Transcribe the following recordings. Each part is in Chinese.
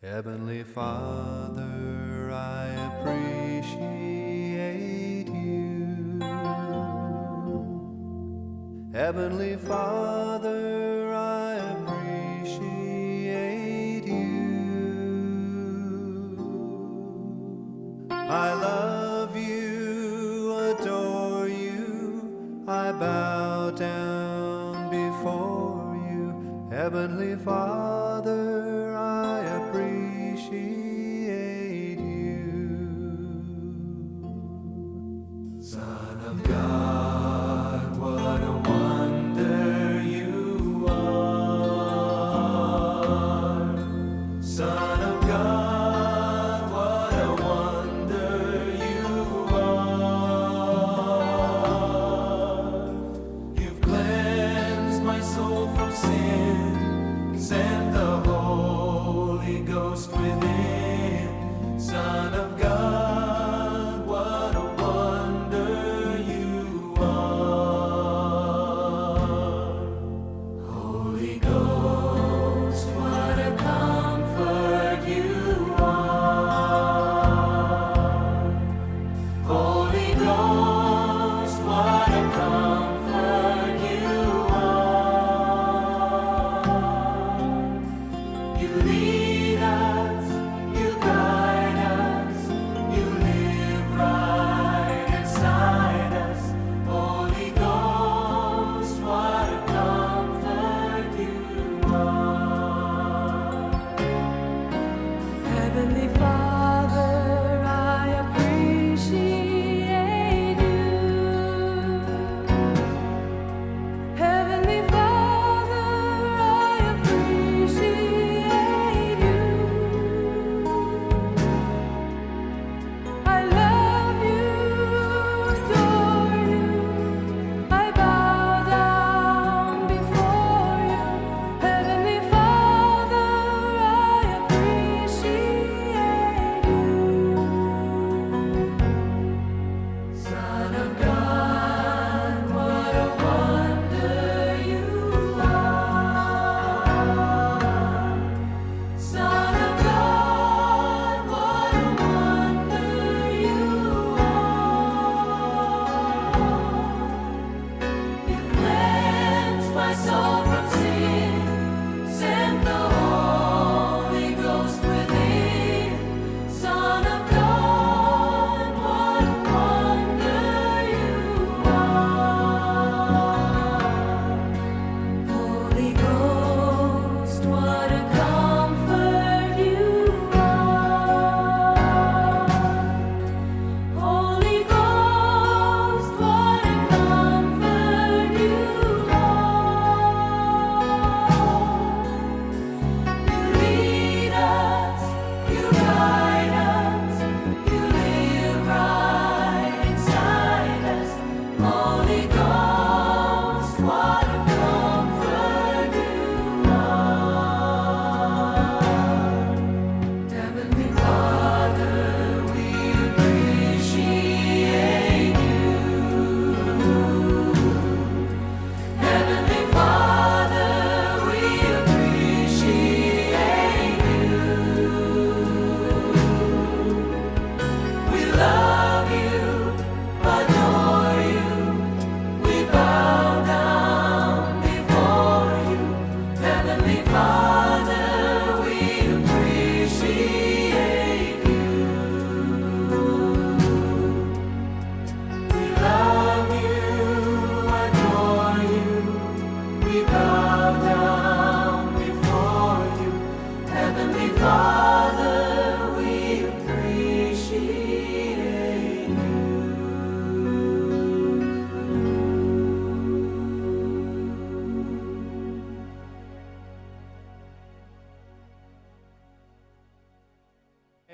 Heavenly Father, I appreciate you. Heavenly Father, I appreciate you. I love you, adore you, I bow down before you. Heavenly Father, I appreciate you. Son of God, what a wonder you are. Son of God, what a wonder you are. You've cleansed my soul from sin.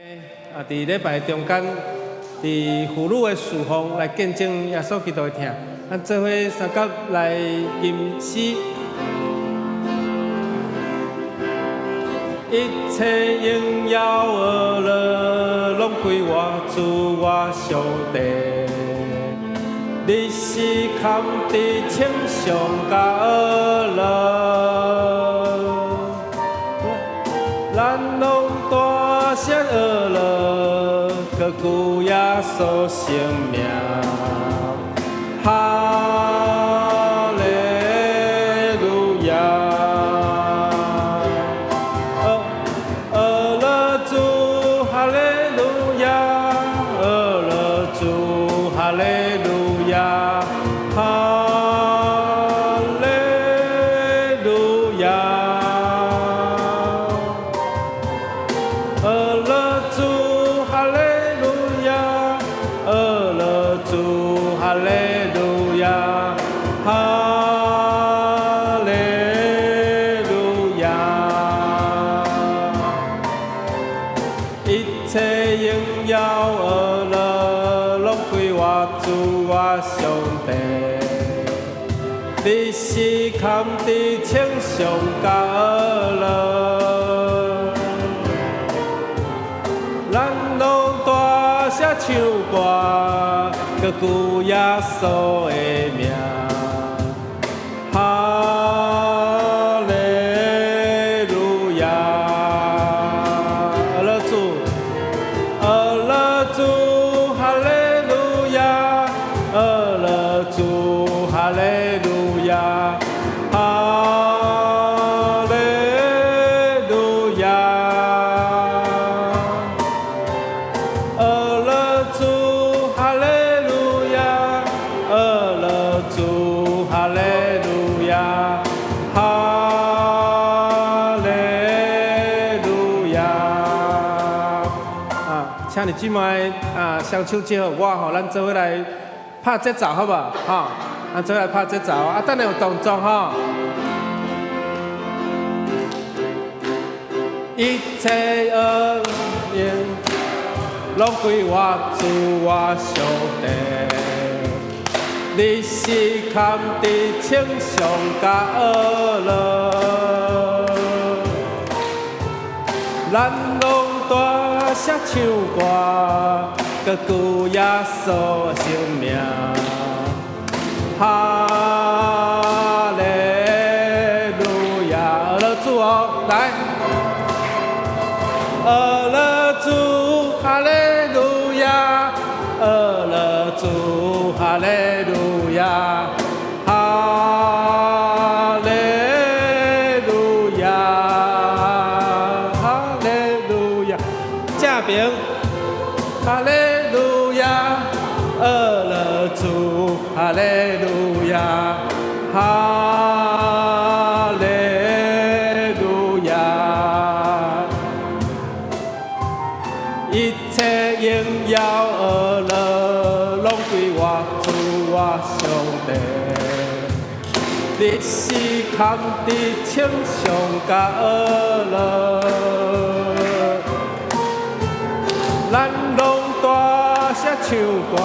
啊，伫礼拜中间，伫妇女的侍奉来见证耶稣基督的疼，咱做伙三角来吟诗。一切荣耀恶乐，拢归我主我上帝。你是堪的称颂甲恶乐，咱拢大声恶乐，搁救耶稣生命。哈利路亚，恶乐主，哈利路亚，恶乐主，哈利路亚，哈利路亚，恶乐主，哈利路亚，恶乐主，哈利路亚，哈利路亚。一切荣耀恶乐，拢归我主我上帝。你是堪的称颂甲恶乐，咱拢大声唱歌，搁救耶稣的名。哈利路亚，恶乐主，恶乐主，哈利路亚，恶乐主，哈利路亚，哈利路亚，恶乐主，哈利路亚，恶乐主，哈利路亚，哈利路亚。啊，请你今摆双手接好我吼，咱做伙来拍节奏好不好？哈，咱做伙来拍节奏啊！等下有动作哈。一切恶言，拢归我主我上帝。你是堪的称颂甲恶乐，咱拢大声唱歌，搁救耶稣的生命。哈利路亚，恶乐主哦，来，恶乐主，哈利路亚，恶乐主，哈利路亚，哈利路亚，哈利路亚，正平，哈利路亚，恶乐主，哈利路亚，哈利路亚。一切荣耀恶乐，拢归我主我上帝。你是堪的称颂甲恶乐，咱拢大声唱歌，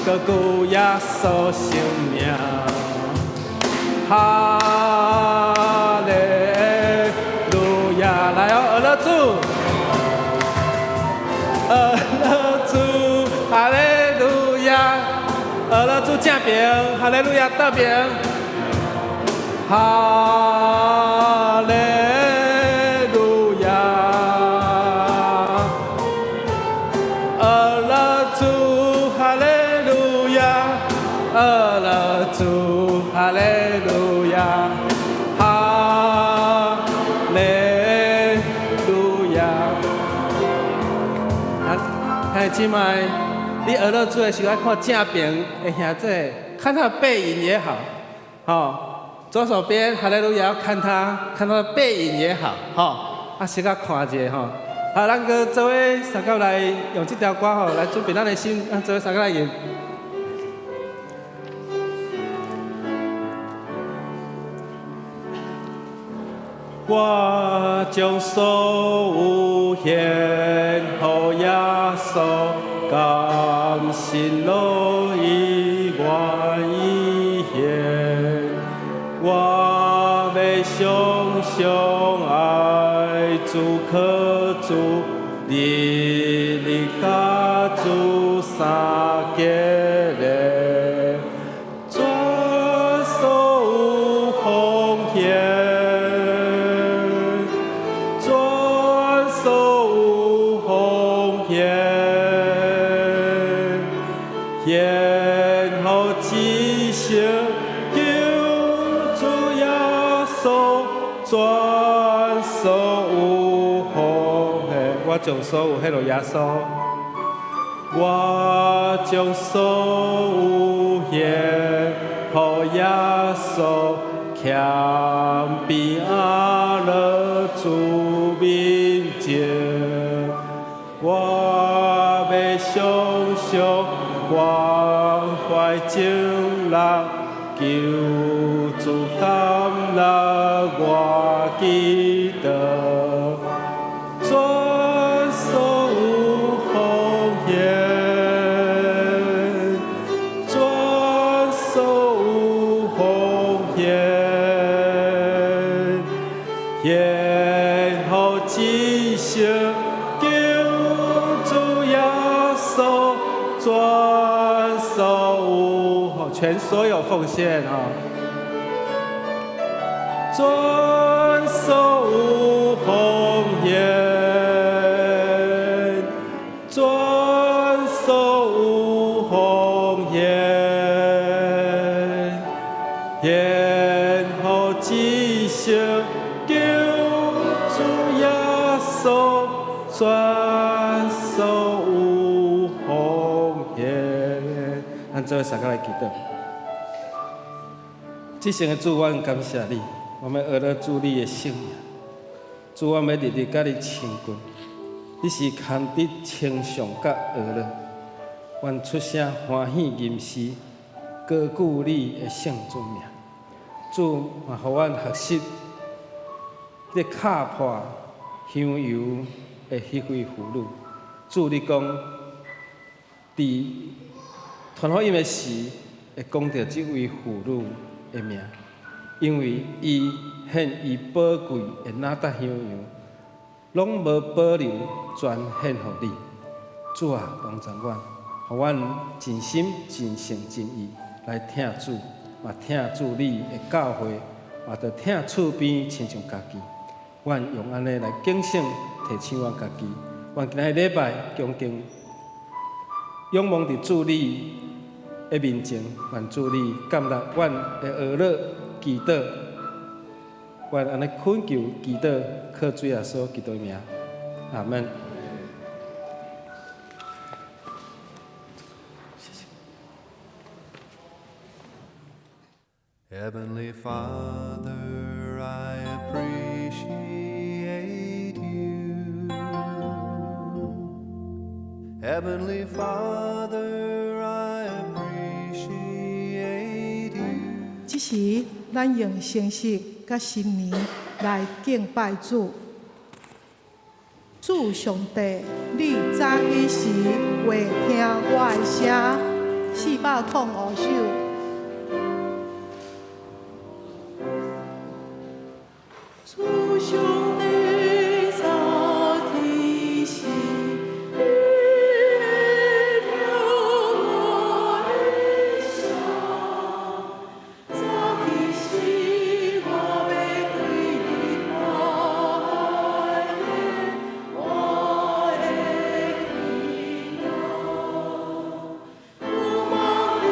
搁救耶稣生命。哈利路亚，来哦，恶乐主。恶乐主，哈利路亚，恶乐主正平，哈利路亚倒平，哈利路亚，恶乐主，哈利路亚，恶乐主，哈利路亚，哈利路亚。嘿，即摆你学到主的时候，看正边的兄弟，看他的背影也好，哦，左手边哈利路亚，看他的背影也好，吼，啊，时间看一下吼。好，咱个做伙三角来用这条歌吼来准备咱的心，做伙三角来用。我将所有献予耶稣，甘心乐意愿意献。我要常常爱主靠主，日日甲主相结连，全所有奉献。我将所有迄落耶稣，我将所有献予耶稣，谦卑阿乐主面前。我要常常关怀情人，求主感染我基督。全所有奉献啊！全所有奉献，全所有奉献，献予至圣救主耶稣，全所有奉献。咱做三个来祈祷。这生的主，我感谢你，我们学了主你的圣名。主，我们日日甲你亲近，你是堪比称颂甲学了。愿出声欢喜吟诗，高举你的圣尊名。主，也互阮学习，迄个敲破香油的迄块葫芦。主，你讲，伫传福音的时，会讲到这位妇女的名，因为伊献伊宝贵的哪搭香油，拢无保留，全献予你。主啊，帮助阮，互阮尽心、尽性、尽意来听主，嘛听主你的教诲，嘛着听厝边亲像家己。阮用安尼来警醒提醒阮家己。阮今日礼拜恭敬仰望伫主你的面前，愿主你感纳阮的学乐祈祷，愿安尼恳求祈祷，靠主耶稣基督的名，阿门。Heavenly Father, I appreciate you. Heavenly Father, I appreciate you. 这时，咱用诚实甲心灵来敬拜主。主上帝，你早起时会听我的声，405首。主上帝早起时，你会听我的声。早起时，我要对你发言，我的祈祷，渴望你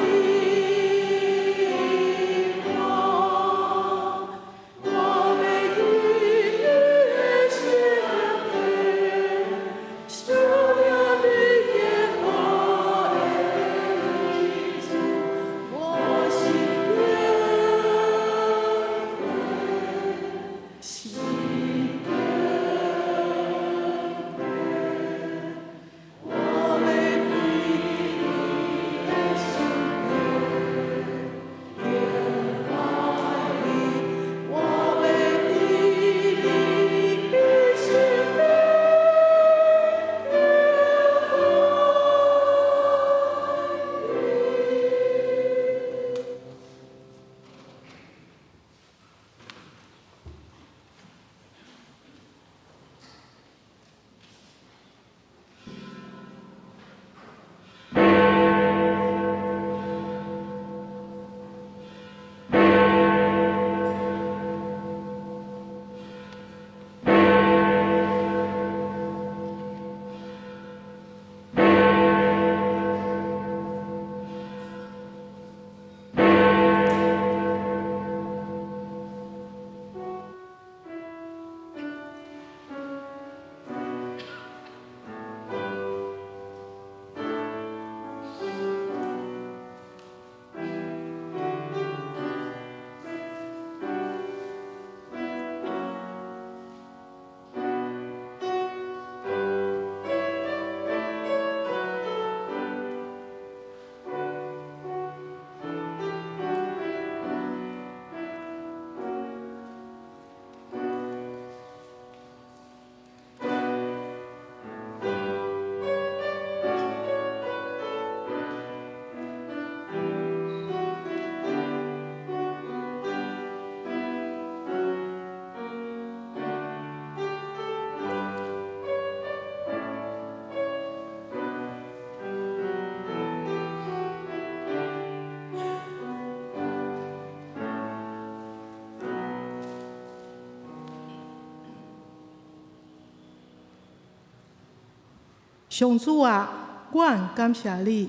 上主啊，阮感谢你，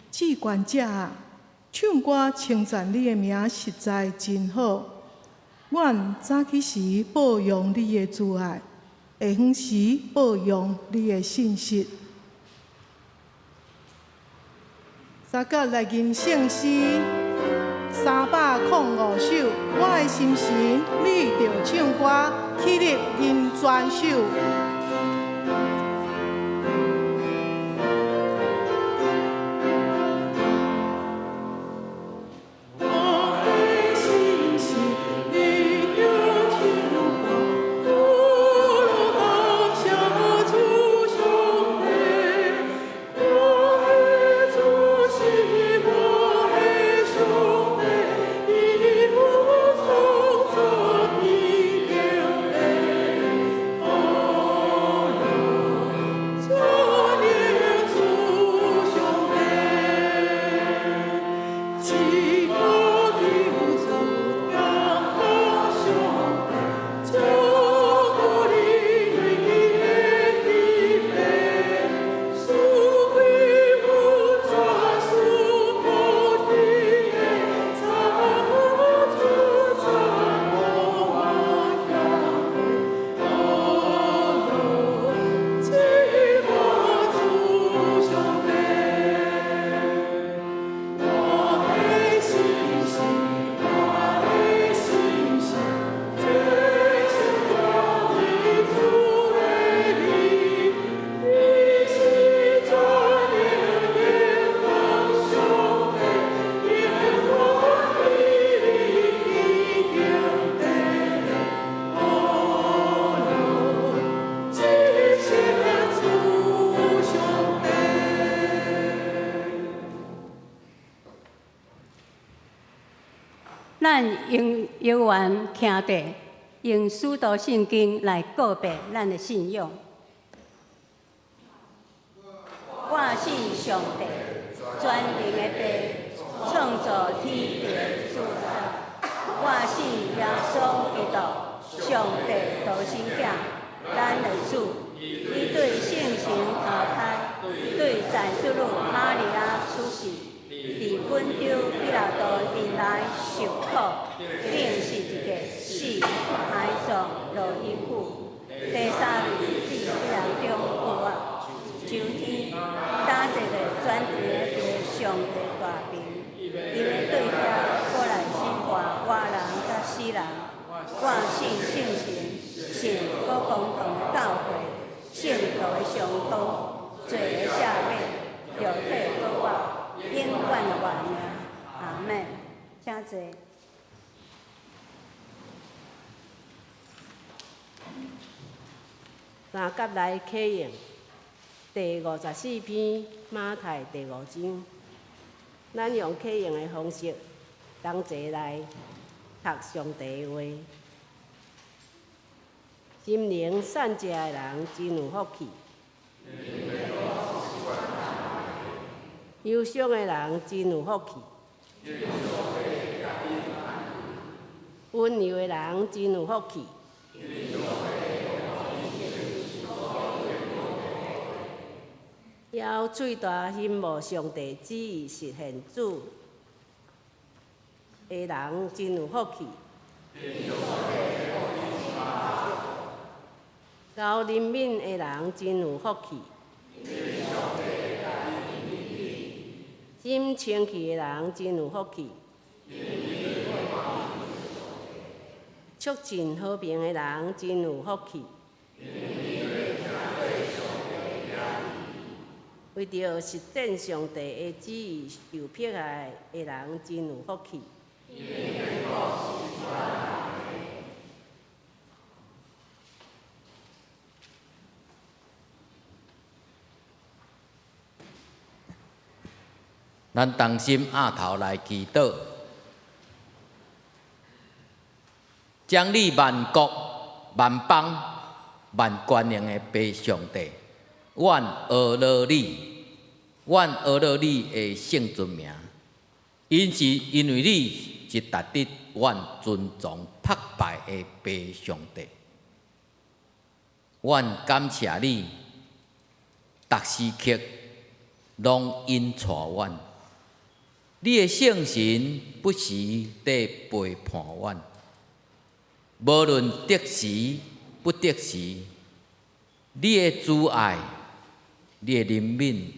至高者啊，唱歌称赞你的名实在真好。阮早起时报用你的慈爱，下昏时报用你的信实。三角来吟圣诗305首，我的心神，你着唱歌，起立吟全首。咱用有缘听地，用许多圣经来告白咱的信仰。我信上帝，全能的父，创造天地自然。我信耶稣基督，上帝独生子，咱的主。伊对圣神投胎，对在主女玛利亚出世。伫本州比拉多殿内受苦，并是一个死埋葬落阴府，第三日伫死人中复活，周天打坐咧全地的上帝大边，因为对遐过来审判活人甲死人。我信圣神，信各共同的教会，圣徒的相通，罪的赦免，肉体复活。永远的万名，阿门。请坐。三甲来启用第54篇马太第5章，咱用启用的方式，同齐来读上帝的话。心灵善食的人真有福气。忧伤的人真有福气，温柔的人真有福气，要嘴大羡慕上帝旨意实现主的人真有福气，高怜悯的人真有福气。心清气的人真有福气，促进和平的人真有福气，为着实践上帝的旨意受迫害的人真有福气。咱同心压头来祈祷，将你万国、万邦、万权能的爸上帝，阮学了你的圣尊名，因为你是值得阮尊重崇拜的爸上帝，阮感谢你，逐时刻拢因带阮。你的圣神不时地陪伴阮，无论得时不得时，你的慈爱、你的怜悯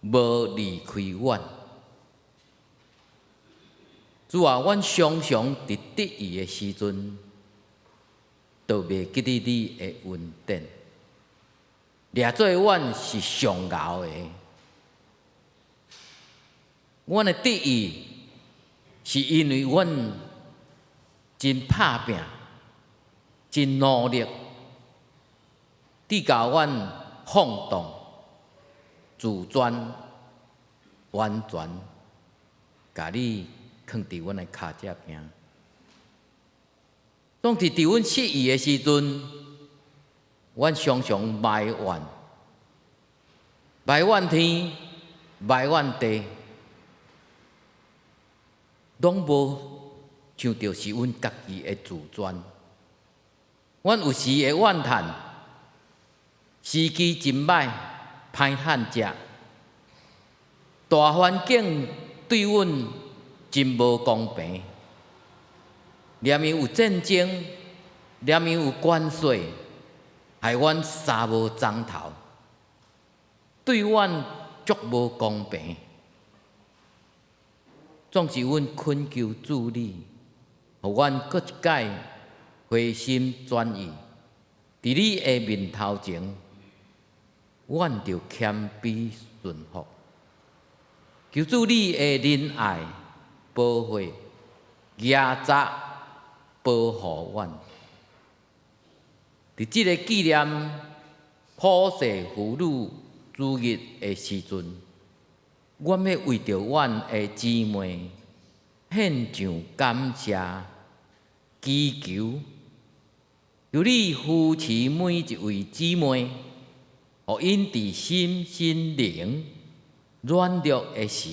无离开阮。主啊，阮常常伫得意的时阵，都袂记得你的恩典。掠做阮是上熬的，阮的得意是因为阮真拍拼、真努力，你教阮放荡、自专、完全，甲你放伫阮的骹只行。当伫阮失意的时阵，阮常常埋怨，埋怨天，埋怨地，拢无像着是阮家己的自专。阮有时会怨叹，时机真歹，歹趁食，大环境对阮真无公平。连面有战争，连面有关税，害阮三无章头，对阮足无公平。总是阮恳求主你，互阮搁一摆回心转意，伫你的面头前，阮就谦卑顺服。求主你的仁爱保惠，耶杂保护阮。伫即个纪念普世妇女主日的时阵，阮要为着阮的姊妹献上感谢、祈求，求你扶持每一位姊妹，互因伫心心灵软弱的时，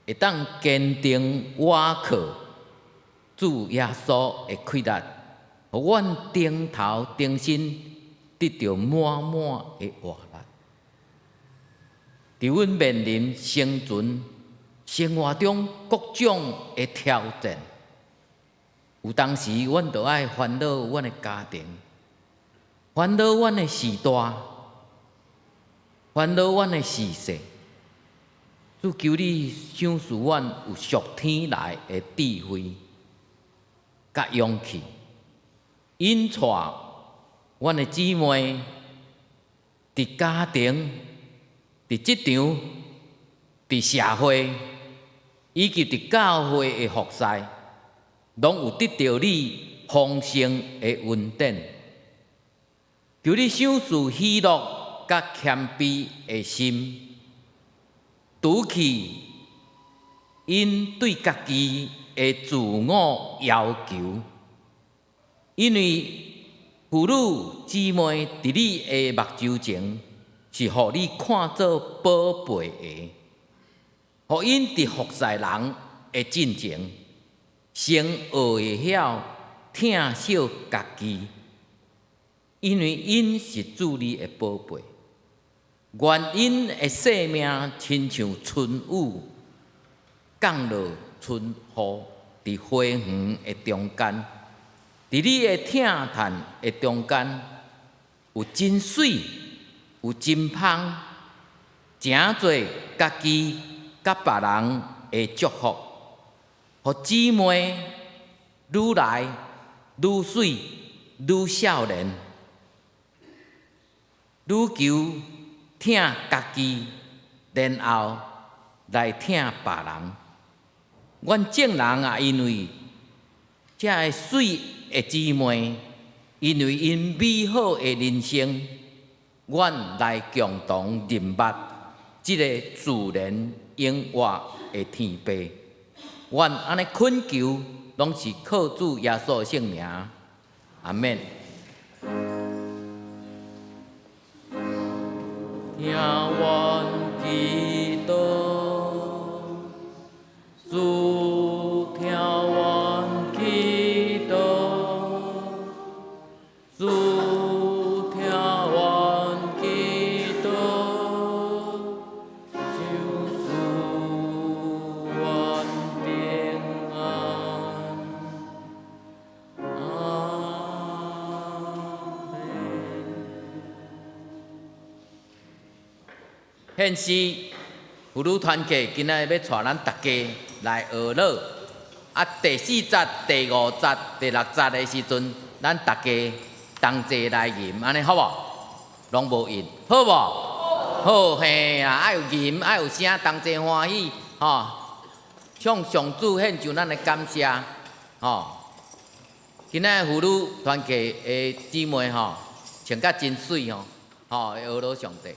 会当坚定倚靠主耶稣的气力，互阮顶头顶身得到满满的活力。伫阮面临生存生活中各种的挑战，有当时阮就爱烦恼阮的家庭，烦恼阮的时代，烦恼阮的时势。主求你赏赐阮有属天来的智慧，甲勇气，引带阮的姊妹伫家庭、伫职场、伫社会，以及伫教会的服侍，拢有得到你丰盛的恩典。求你赏赐喜乐甲谦卑的心。除去因对家己的自我要求，因为妇女姊妹伫你的目睭前是互你看做宝贝的，互因伫服侍人的进前，先学会晓疼惜家己，因为因是主你的宝贝。愿因的生命亲像春雨降落春雨，伫花园的中间，伫你的疼叹的中间，有真水，有真香，诚侪家己甲别人的祝福，互姊妹愈来愈水，愈少年，愈求疼家己，然后来疼别人。阮众人也因为这个水的姊妹，因为因美好的人生，阮来共同认捌这个自然永活的天父。阮安尼恳求，拢是靠主耶稣的圣名，阿免。听阮祈祷，主听阮祈祷，主听阮祈祷。现时妇女团契今仔日要带咱大家来学乐，啊，第4节、第5节、第6节的时阵，咱大家同齐来吟，安尼好无？拢无应，好无？好嘿啊！爱有吟，爱有声，同齐欢喜，吼、向上主献上咱的感谢，吼、今仔妇女团契的姊妹吼，穿甲真水吼，会学到上帝。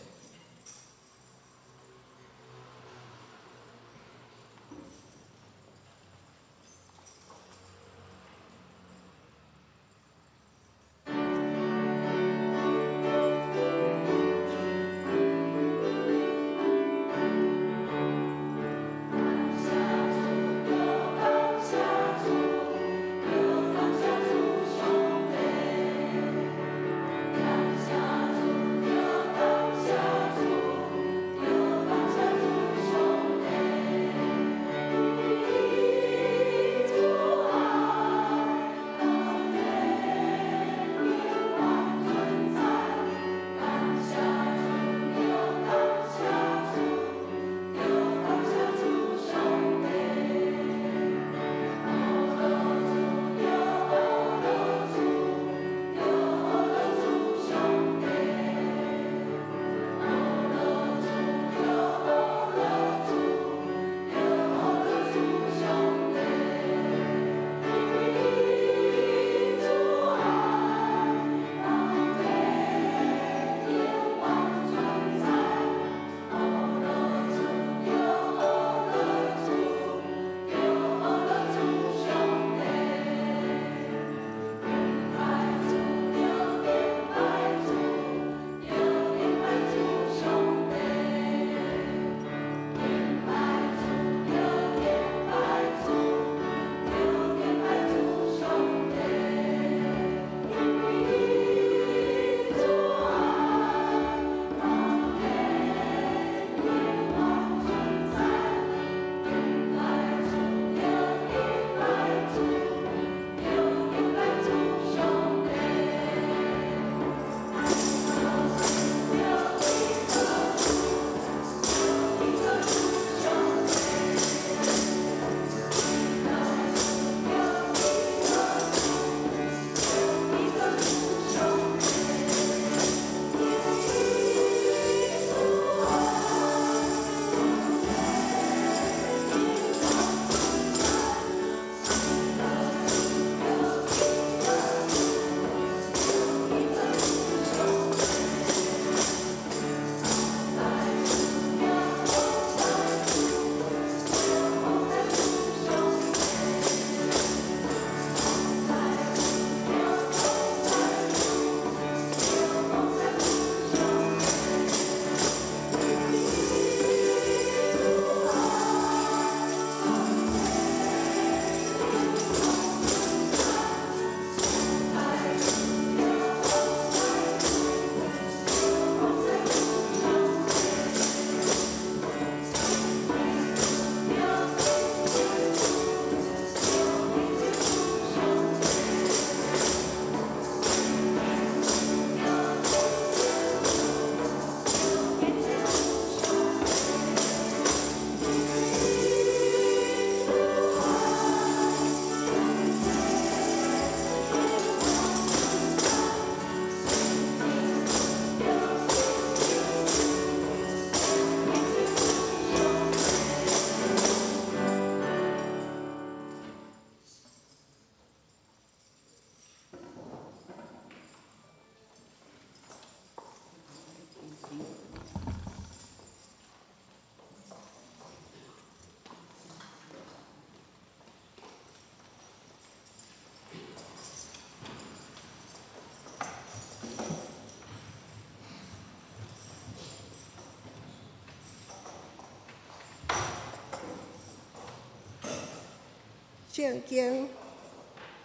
圣经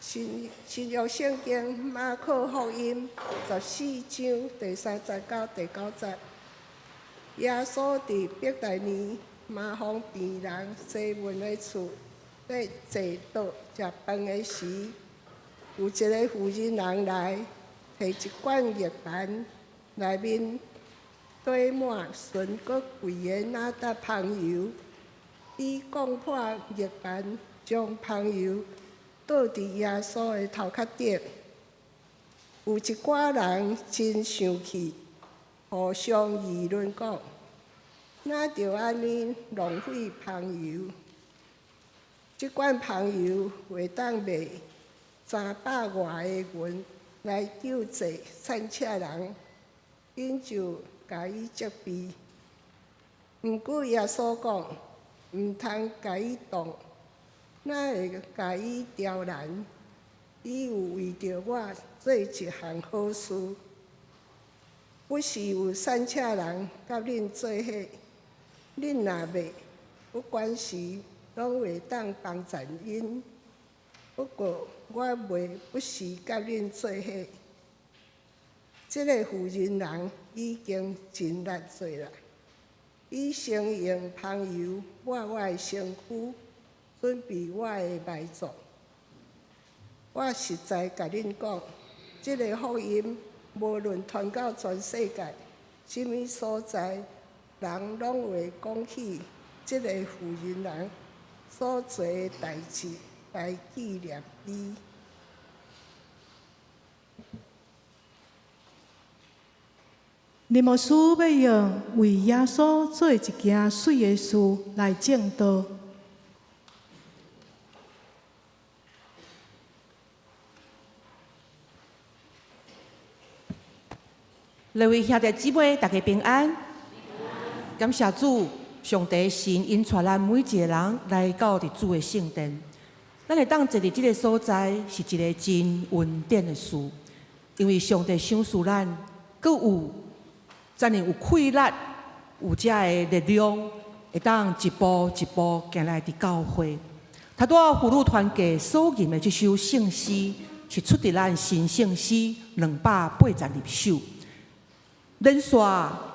新约圣经马可福音14章第3节到第9节。耶稣伫伯大尼马方边人西门的厝咧坐倒食饭的时，有一个妇人人来，摕一罐热饭内面堆满纯搁贵的哪搭香油，伊讲破热板，将香油倒伫耶稣的头壳顶。有一寡人真生气，互相议论讲：哪着安尼浪费香油？即罐香油会当卖300外的银来救济散车人，因就甲伊责备。毋过耶稣讲，毋通甲伊动，哪会甲伊刁难？伊有为着我做一项好事，不是有散车人甲恁做伙，恁若袂不管时，拢会当帮助因。不过我袂不时甲恁做伙。即个妇人人已经真力做啦，伊先用香油抹我的身躯，准备我的埋葬。我实在甲恁讲，即个福音无论传到全世界，什么所在，人拢会讲起即个妇人人所做的代志来纪念伊。尼摩斯要用为耶稣做一件水的事来证道。各位兄弟姊妹，大家平安。感谢主，上帝神引带咱每一个人来到主的圣殿。咱会当坐伫这个所在，是一个真恩典的事，因为上帝赏赐咱，阁有遮尔有气力，有遮个力量，会当一步一步行来伫教会。他带妇女团契所吟的这首圣诗，是出自咱新圣诗282首。连续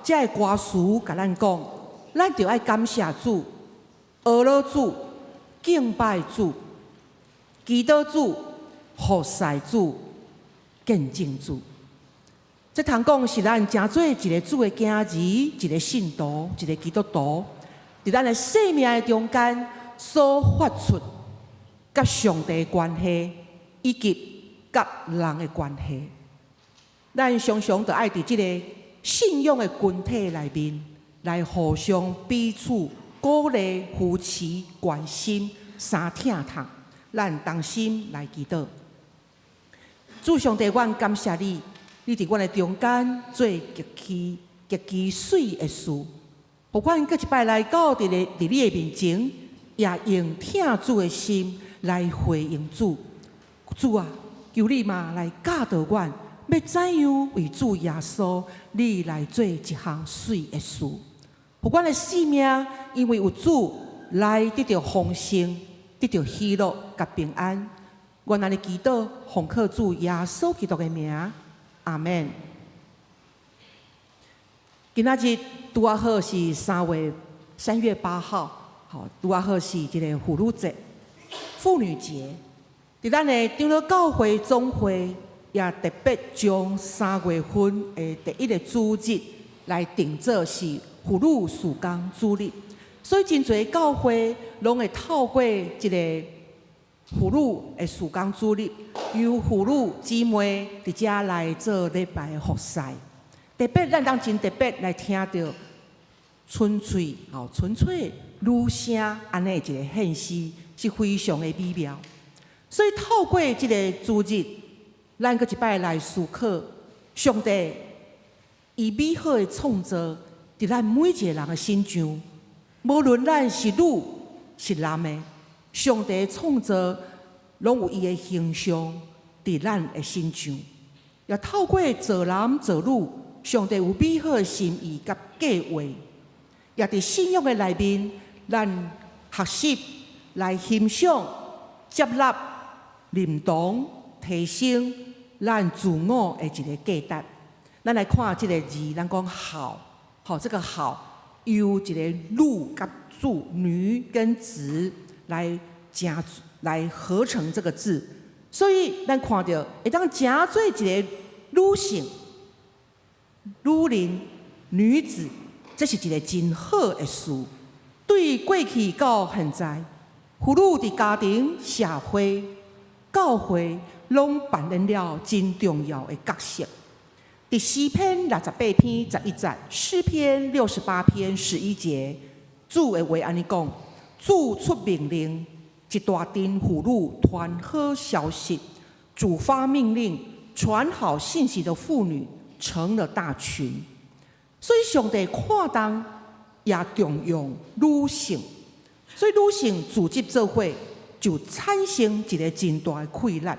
这个歌词甲咱讲，咱着爱感谢主、阿罗主、敬拜主、祈祷主、服侍主、见证主。这通讲是咱诚做一个主的囝儿、一个信徒、一个基督徒，伫咱的生命的中间所发出甲上帝的关系，以及甲人的关系。咱常常着爱伫这个信仰的群体内面，来互相彼此鼓励、扶持、关心、相疼痛，咱同心来祈祷。主上帝，阮感谢你，你伫阮的中间做极其水的事，互阮搁一摆来到伫你的面前，也用听主的心来回应主。主啊，求你嘛来教导阮。要怎样为主耶稣，你来做一项水的事？互阮的生命因为有主来得到丰盛，得到喜乐甲平安。阮安尼祈祷，奉靠主耶稣基督的名，阿门。今仔日拄啊好是3月8号，拄啊好是一个妇女节、妇女节。伫咱的长老教会总会。也特别将3月份的第1个主日来定做是妇女事工主日，所以真侪教会拢会透过一个妇女的事工主日，由妇女姊妹伫遮来做礼拜的服侍。特别咱当真特别来听到纯粹女声安尼一个献诗，是非常的美妙。所以透过这个主日。咱搁一摆来思考，上帝以美好的创造伫咱每一个人的心上，无论咱是女是男的，上帝的创造拢有伊的形象伫咱的心上。也透过做男做女，上帝有美好的心意甲计划，也伫信仰的内面，咱学习来欣赏、接纳、认同、提升。咱自我的一个价值，咱来看这个字，咱讲好，这个好由一个女甲主、女跟子来合成这个字，所以咱看到会当真做一个女性、女人女子，这是一个真好的事。对过去到现在，妇女伫家庭、社会、教会，拢扮演了真重要的角色。伫诗篇68篇11节，诗篇68篇11节，主的话安尼讲：主出命令，一大群妇女传好消息。主发命令，传好信息的妇女成了大群。所以上帝看重也重用女性，所以女性组织做伙就产生一个真大的溃烂。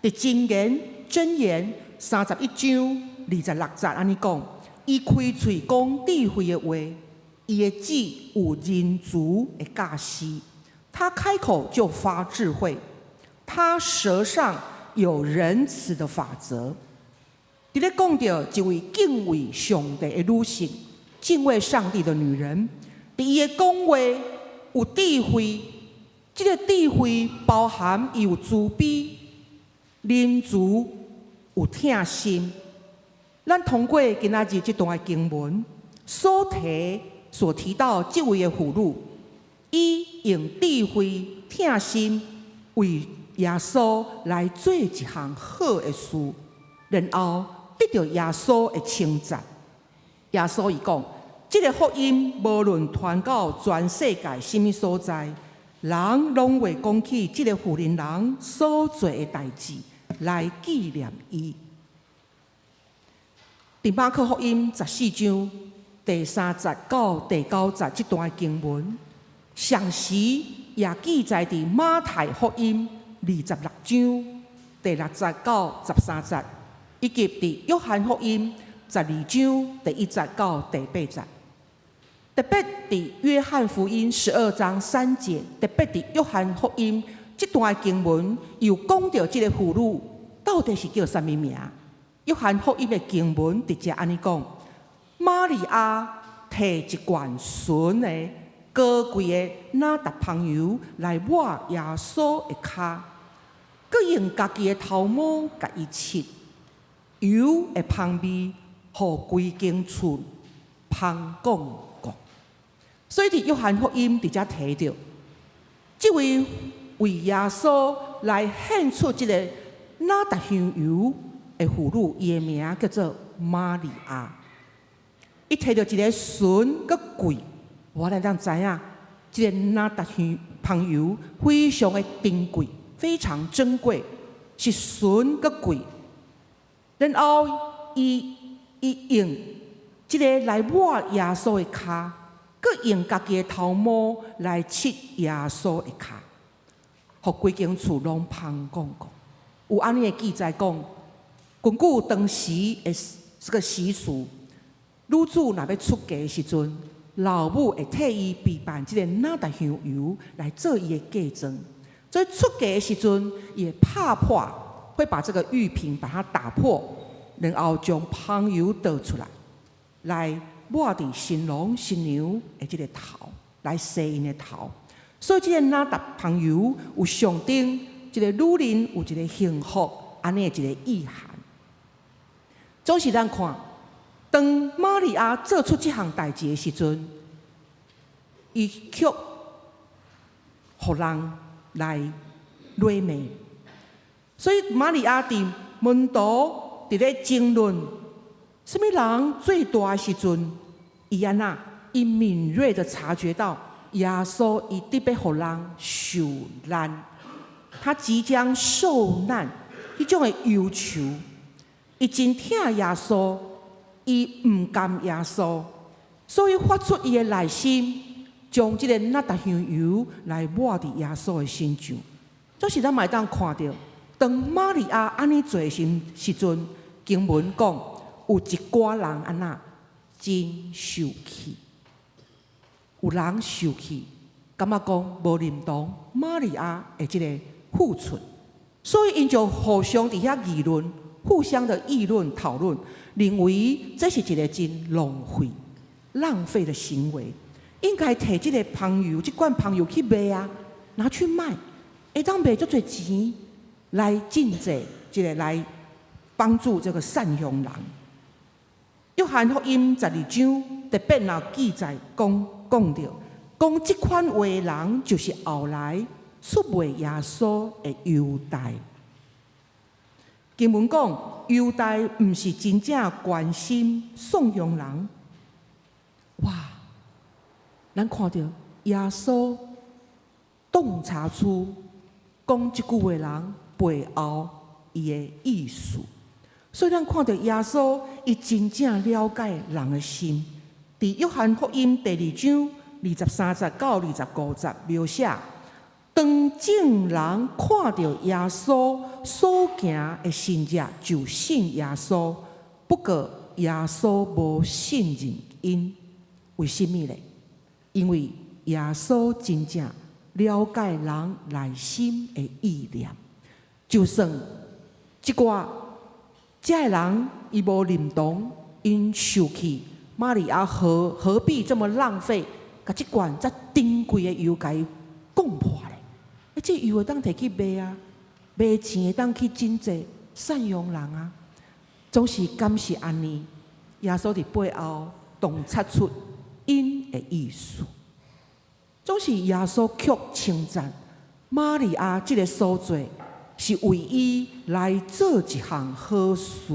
伫箴言31章26節安尼講：伊開喙講智慧的話，伊的嘴有人足的教示，他開口就發智慧，他舌上有仁慈的法則。伫咧講到一位敬畏上帝的女性，敬畏上帝的女人，伫伊的講話有智慧，這個智慧包含有慈悲、仁慈、有疼心。咱通過今仔日這段經文所提到這位的婦女，伊用智慧、疼心為耶穌來做一項好的事，然後得到耶穌的稱讚。耶穌伊講：這個福音無論傳到全世界什麼所在，人攏會講起這個婦人人所做的代志來紀念伊。伫馬可福音14章第3節到第9節這段經文，詳時也記載伫馬太福音26章第6節到13節，以及伫約翰福音12章第1節到第8節。特別伫約翰福音12章3節，特別伫約翰福音這段經文又講到這個婦女到底是叫什麼名？約翰福音的經文直接安尼講：瑪利亞摕一罐純的高貴的哪達香油來抹耶穌的腳，佮用家己的頭毛甲伊拭，油的香味，互規間厝香講講。所以伫約翰福音直接提到，這位為耶穌來獻出這個哪達香油的婦女，伊的名叫做瑪利亞。伊摕到一個純佮貴，我哋當知影，這個哪達香油非常的珍貴，非常珍貴，是純佮貴。然後伊用這個來抹耶穌的腳，佮用家己的頭毛來拭耶穌的腳，互規間厝攏香講講。有安尼的記載講，根據當時的這個習俗，女子若要出嫁的時陣，老母會替伊備辦這個哪達香油來做伊的嫁妝。所以出嫁的時陣，也拍破，會把這個玉瓶把它打破，然後將香油倒出來抹伫新郎新娘的這個頭，來洗因的頭。所以這個哪達香油有象徵這個女人有一個幸福安尼的一個意涵。總是咱看，當瑪利亞做出這項代志的時陣，伊卻互人來詆譭。所以瑪利亞佇門徒佇咧爭論，什麼人最大的時陣，伊安那伊敏銳地察覺到耶穌伊特別互人受難，他即將受難，迄種的憂愁，伊真疼耶穌，伊毋甘耶穌，所以發出伊的內心，將這個哪達香油來抹佇耶穌的身上。這是咱嘛會當看到，當瑪利亞安尼做的時陣，經文講有一寡人安那真受氣，有人受氣，感覺講無認同瑪利亞的這個付出，所以因就互相佇遐議論，互相的議論討論，認為這是一個真浪費的行為，應該摕這個香油，這罐香油去賣啊，拿去賣，會當賣足多錢來進濟，這個來幫助這個善良人。约翰福音12章特别有记载讲到，讲即款话的人就是后来出卖耶稣的犹大。经文讲，犹大毋是真正关心颂扬人。哇！咱看到耶稣洞察出讲即句话人背后伊的意思，所以咱看到耶稣伊真正了解人的心。伫约翰福音第2章23节到25节描写，当众人看到耶稣所行的神迹，就信耶稣。不过耶稣无信任因，为什么呢？因为耶稣真正了解人内心的意念，就算即个人伊无认同，因受气，玛利亚何必这么浪费？甲即罐遮珍贵的油甲伊讲破咧，这油会当摕去卖啊，卖钱会当去真济善良人啊。总是敢是安尼，耶稣伫背后洞察出因的意思。总是耶稣却称赞玛利亚这个所做，是为伊来做一项好事。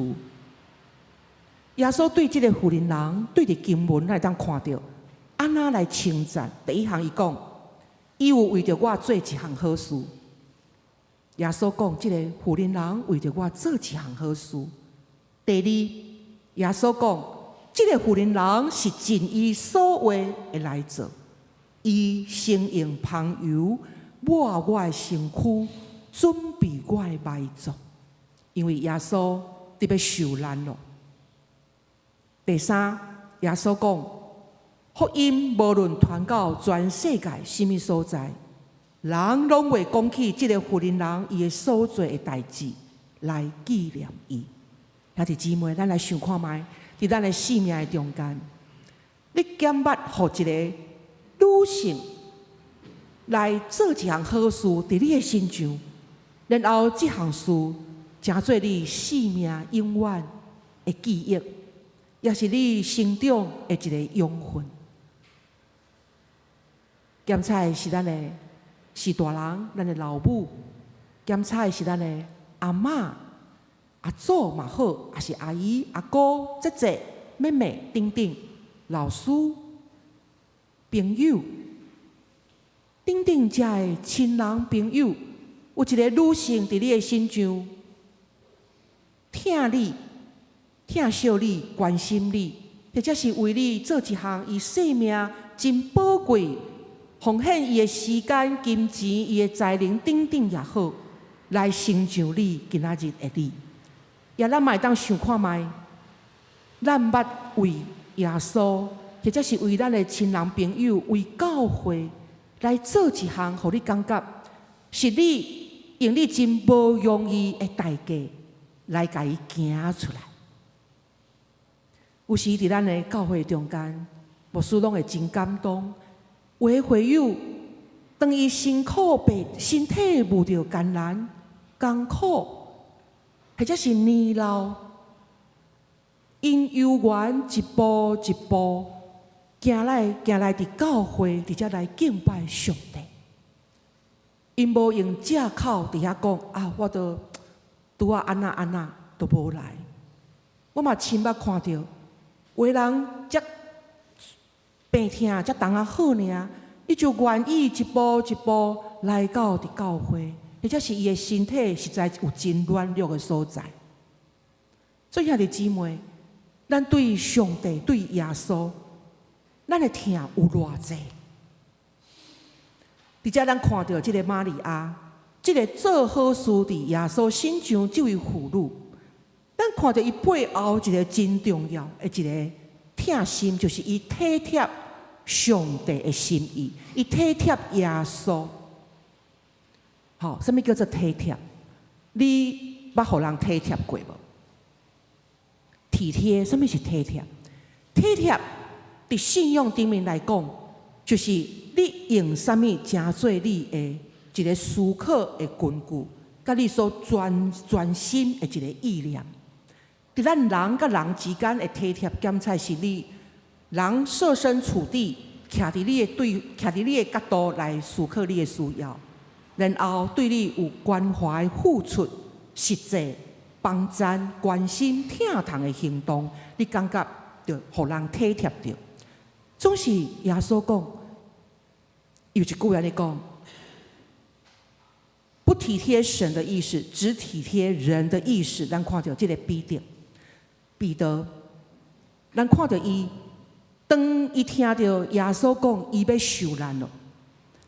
耶稣对这个妇人人，对着经文来当看到，安那来称赞。第一项伊讲，伊有为着我做一项好事。耶稣讲，这个妇人人为着我做一项好事。第二，耶稣讲，这个妇人人是尽伊所为的来做，伊先用香油抹我的身躯，准备我的埋葬，因为耶稣特别受难了。第三，耶稣讲，福音无论传到全世界什么所在，人拢会讲起这个妇人人伊的所做的代志来纪念伊。兄弟姊妹，咱来想看卖，伫咱的生命的中间，你减捌互一个女性来做一项好事，伫你的身上，然后这项事成做你生命永远的记忆，也是你成长的一个养分。检查的是咱的是大人，咱的老母；检查的是咱的阿嬷、阿祖嘛好，也是阿姨、阿哥、姐姐、妹妹等等，老师、朋友等等，遮的亲人朋友，有一个女性伫你的身上，疼你、疼惜你、关心你，或者是为你做一项伊生命真宝贵。奉献伊的时间、金钱、伊的才能等等也好，来成就你今仔日的你。也咱嘛会当想看卖，咱捌为耶稣，或者是为咱的亲人朋友、为教会来做一项，互你感觉是你用你真无容易的代价来甲伊行出来。有时伫咱的教会中间，牧师拢会真感动。有的会友，当伊辛苦被身体遇到艰难、艰苦，或者是年老，因悠远一步一步行来伫教会，伫遮来敬拜上帝。因无用借口伫遐讲啊，我都拄啊安那都无来。我嘛亲捌看到，有的人遮病痛遮重啊好尔，伊就愿意一步一步来到伫教会，或者是伊的身体实在有真软弱的所在。所以兄弟姊妹，咱对上帝、对耶稣，咱的疼有偌济？伫遮咱看到即个玛利亚，即个做好事伫耶稣身上这位妇女，咱看到伊背后一个真重要的一个疼心，就是伊体贴上帝的心意，伊体贴耶稣。好，什么叫做体贴？你捌互人体贴过无？体贴，什么是体贴？体贴伫信仰顶面来讲，就是你用什么成做你的一个思考的根据，甲你所专心的一个意念。伫咱人甲人之间的体贴检测是你人设身处地，徛伫你的角度来思考你的需要，然后对你有关怀、付出、实际帮赞、关心、疼痛的行动，你感觉着互人体贴着。总是耶稣讲，有一句安尼讲。不体贴神的意思，只体贴人的意思。咱看到这个彼得，咱看到伊，当伊听到耶稣讲伊要受难了，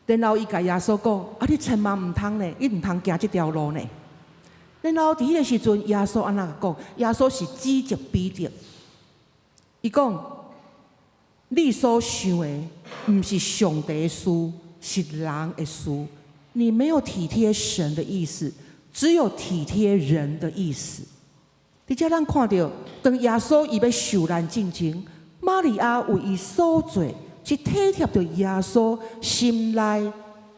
然后伊甲耶稣讲：啊，你千万唔通呢，你唔通行这条路呢。然后伫迄个时阵，耶稣安那讲？耶稣是指责彼得，伊讲：你所想的，唔是上帝的事，是人的事。你没有体贴神的意思，只有体贴人的意思。伫遮咱看到，当耶稣伊要受难进前，玛利亚为伊所做，是体贴着耶稣心内，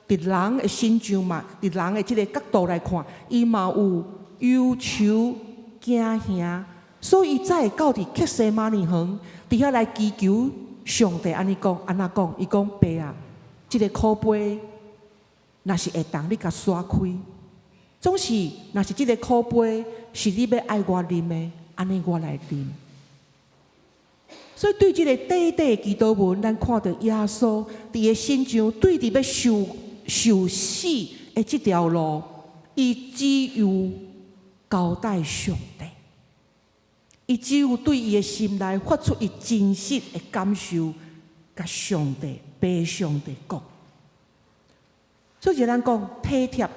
伫人的心上嘛，伫人的这个角度来看，伊嘛有忧愁、惊吓，所以伊才会到伫客西马尼园，伫遐来祈求上帝安尼讲，安那讲，伊讲爸啊，这个苦杯。若是会当你甲刷开，总是若是即个苦杯是你要爱我啉的，安尼我来啉。所以对即个短短的祈祷文，咱看到耶稣伫个心上对伫要受死的即条路，伊只有交代上帝，伊只有对伊的心内发出伊真实的感受，甲上帝、爸上帝讲。所以咱讲体贴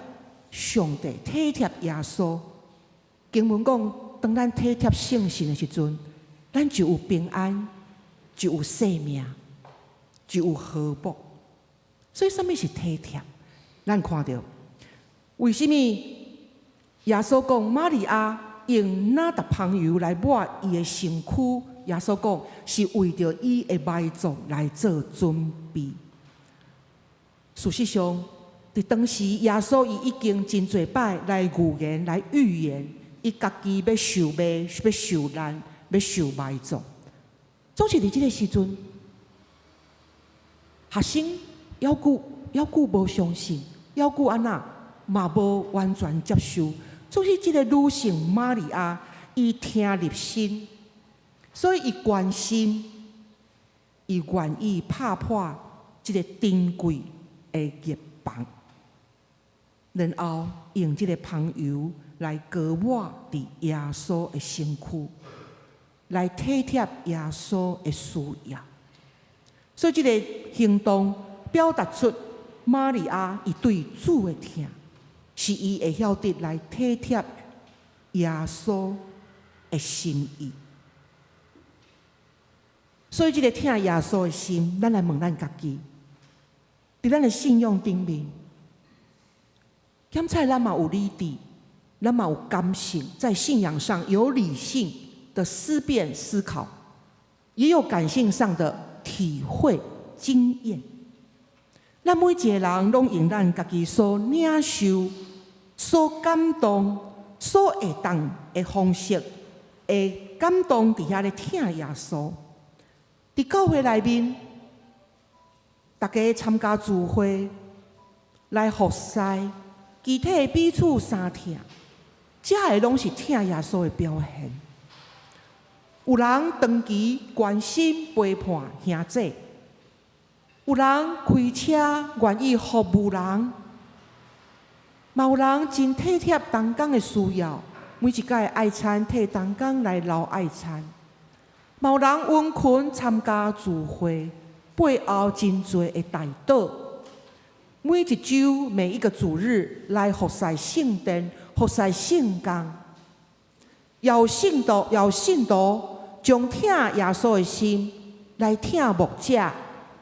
上帝，体贴耶稣。经文讲，当咱体贴圣神的时阵，咱就有平安，就有生命，就有和睦。所以，什么是体贴？咱看到，为什么耶稣讲玛利亚用哪搭香油来抹伊的身躯？耶稣讲是为着伊的埋葬来做准备。事实上，伫当时，耶稣伊已经真侪摆来预言、来预言，伊家己要受卖、要受难、要受埋葬。总是伫即个时阵，学生犹顾无相信，犹顾安那嘛无完全接受。总是即个女性玛利亚，伊听入心，所以伊关心，伊愿意拍破即个珍贵的业棒。然后用这个香油来膏抹伫耶稣的身躯，来体贴耶稣的需要。所以这个行动表达出玛利亚伊对主的疼，是伊会晓得来体贴耶稣的心意。所以这个疼耶稣的心，咱来问咱家己，伫咱的信仰顶面。检测咱嘛有理智，咱嘛有感性，在信仰上有理性的思辨思考，也有感性上的体会经验。咱每一个人拢用咱家己所领受、所感动、所会当的方式，会感动伫遐咧疼耶稣。伫教会内面，大家参加聚会来服侍。具体彼此相疼，这个拢是疼耶稣的表现。有人长期关心陪伴兄弟，有人开车愿意服务人，嘛有人真体贴同工的需要，每一届爱餐替同工来留爱餐，嘛有人温群参加聚会，背后真侪的代祷。每一周、每一个主日来服侍圣殿、服侍圣工，有信徒将疼耶稣的心来疼牧者、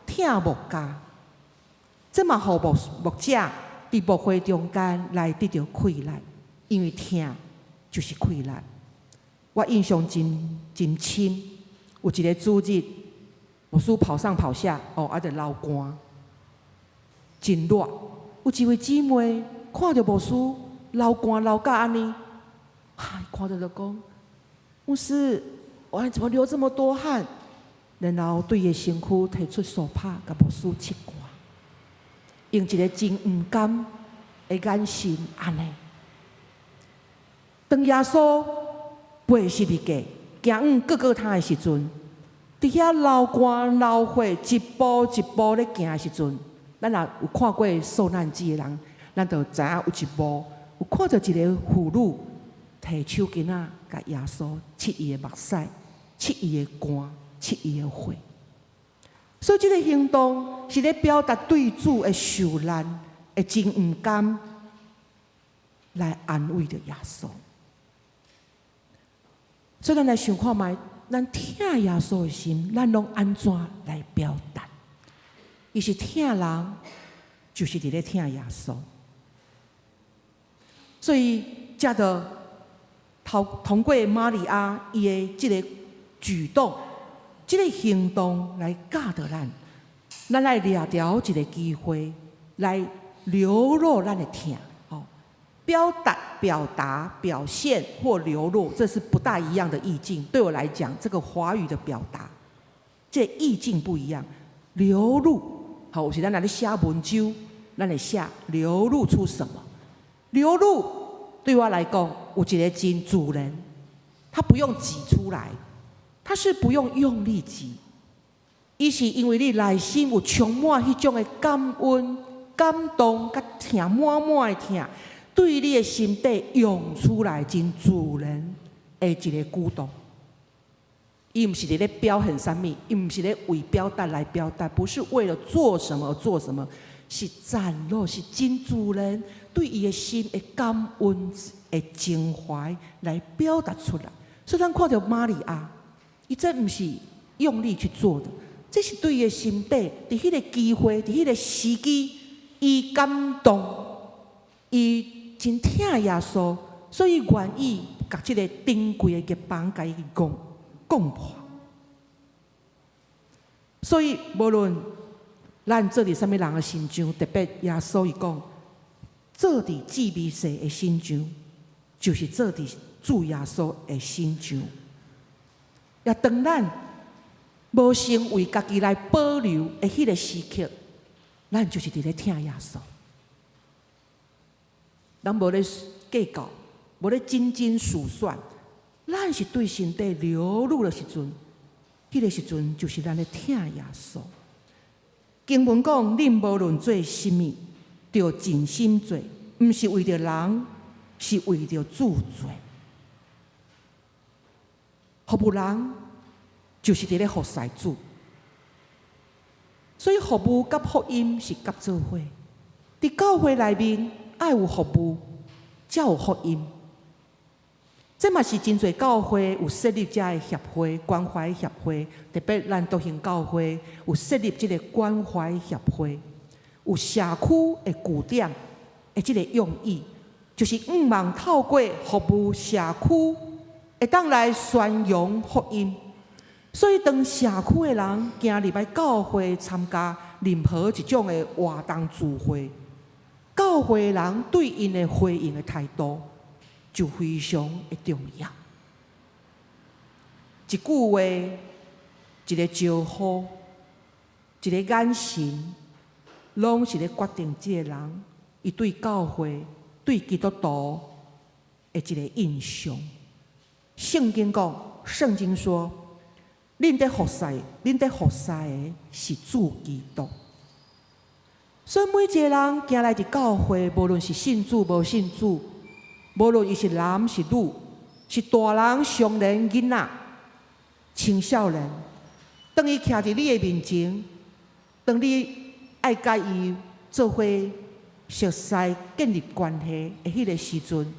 疼牧家，这嘛互牧者伫牧会中间来得到快乐，因为疼就是快乐。我印象真深，有一个主日，牧师跑上跑下，还得流汗。真热，有一位姊妹看到牧师流汗流甲安尼，看到就讲：牧师，我怎么流这么多汗？然后对伊身躯提出手帕，甲牧师拭汗，用一个真唔甘的眼神安尼。当耶稣背十字架行往各个他的时阵，伫遐流汗流血，一步一步咧行的时阵，咱若有看过受难记的人，咱就知影有一幕，有看到一个妇女摕手巾仔，甲耶稣拭伊的目屎，拭伊的汗，拭伊的血。所以，这个行动是咧表达对主的受难的真唔甘，来安慰着耶稣。所以，咱来想看觅，咱疼耶稣的心，咱拢安怎来表达？伊是疼人，就是伫咧疼耶稣。所以，借着通过玛利亚伊的即个举动、即个行动来教导咱，咱来掠着一个机会，来流露咱的疼。表达、表现或流露，这是不大一样的意境。对我来讲，这个华语的表达，这意境不一样。流露，好，有时咱来咧写文章，咱来写流露出什么？流露对我来讲，有一个真自然，它不用挤出来，它是不用用力挤，伊是因为你内心有充满迄种的感恩、感动，甲疼满满的疼。对你的心底涌出来真自然的一个举动，伊毋是咧表现啥物，伊毋是咧为表达来表达，不是为了做什么而做什么，是展露，是真自然对伊的心的感恩的情怀来表达出来。所以咱看到玛利亚，伊这毋是用力去做的，这是对伊的心底，伫迄个机会，伫迄个时机，伊感动，伊。真疼耶稣，所以愿意把这个珍贵的房甲伊讲破。所以无论咱做伫什么人的心上，特别耶稣伊讲，做伫至美世的心上，就是做伫主耶稣的心上。也当咱无成为家己来保留的迄个时刻，咱就是伫咧疼耶稣。咱无咧计较，无咧斤数算，咱是对身体流露的时阵，迄个时阵就是咱咧疼耶稣。经文讲，恁无论做甚物，着尽心做，毋是为着人，是为着主做。服务人，就是伫咧服侍主。所以服务甲福音是合做伙，伫教会内面。爱有服务，才有福音。这嘛是真侪教会有设立这个协会、关怀协会，特别咱独行教会有设立这个关怀协会，有社区的据点的这个用意，就是毋望透过服务社区，会当来宣扬福音。所以，当社区的人行入来教会参加任何一种的活动聚会。教会人对因的回应的态度就非常的重要。一句话，一个招呼，一个眼神，拢是咧决定这个人伊对教会、对基督徒的一个印象。圣经说，恁在服侍的是主基督。所以每一个人行来伫教会，无论是信主无信主，无论伊是男是女，是大人、少年、囡仔、青少年，当伊徛伫你的面前，当你爱甲伊做伙熟悉、建立关系的迄个时阵，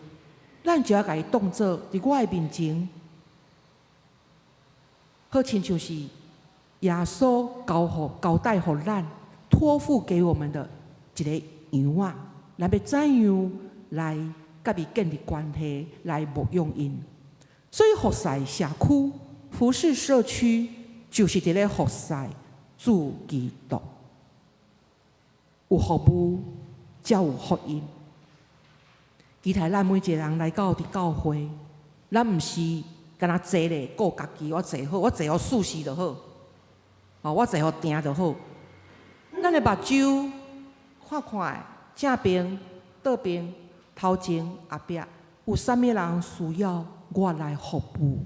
咱就要甲伊当作伫我的面前，好亲像是耶稣交代互咱。托付给我们的一个羊仔，咱要怎样来甲伊建立关系，来牧养因。所以服侍社区、服侍社区，就是伫咧服侍主基督。有服务，才有福音。期待咱每一个人来到伫教会，咱毋是敢若坐咧顾家己，我坐好，我坐互舒适就好，我坐互定就好。咱的目睭看看正边、倒边、头前、后壁，有啥物人需要我来服务？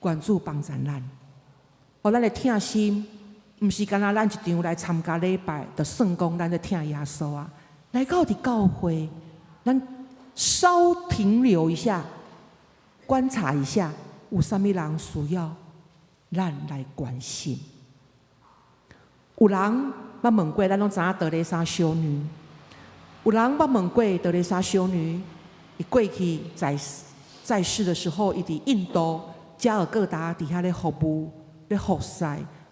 愿主帮助咱，互咱的疼心，毋是干那咱一场来参加礼拜，就算讲咱在疼耶稣啊。来到伫教会，咱稍停留一下，观察一下，有啥物人需要咱来关心。有人捌问过，咱拢知影德蕾莎修女。有人捌问过德蕾莎修女，伊过去在世的时候，伊伫印度加尔各答底下咧服务、咧服侍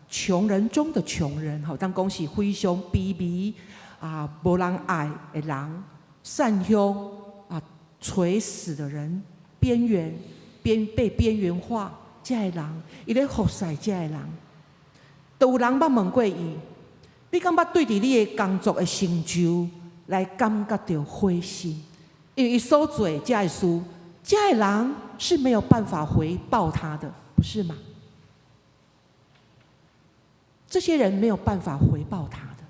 穷人中的穷人，吼，当讲是非常卑微无人爱的人，善凶垂死的人，被边缘化，这个人，伊咧服侍这个人。都有人捌问过伊，你敢捌对伫你的工作的成就来感觉到灰心？因为伊所做这个事，这个人是没有办法回报他的，不是吗？这些人没有办法回报他的，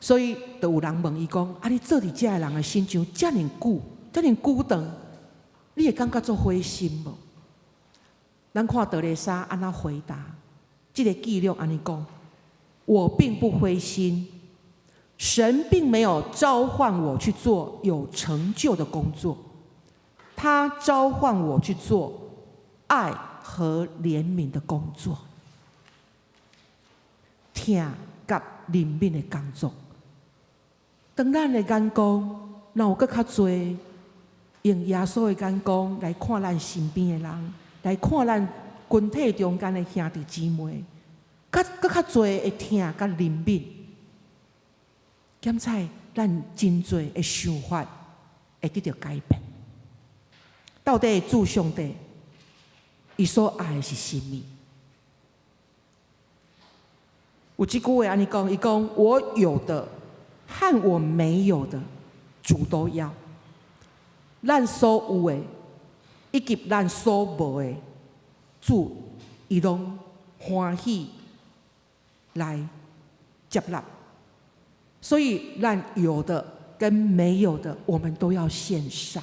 所以就有人问伊讲：你做伫这个人的心上遮尔久，遮尔久长，你会感觉做灰心无？咱看德蕾莎安怎回答。这个记录安尼讲，我并不灰心，神并没有召唤我去做有成就的工作，他召唤我去做爱和怜悯的工作，疼甲怜悯的工作。当咱的眼光，若有搁较侪用耶稣的眼光来看咱身边的人，来看咱群体中间的兄弟姊妹，搁较侪会疼甲怜悯，检测咱真侪的想法会得到改变。到底主上帝伊所爱的是什么？有一句话安尼讲，伊讲我有的和我没有的，主都要。咱所有的以及咱所无的，主伊拢欢喜来接纳。所以咱有的跟没有的，我们都要献上。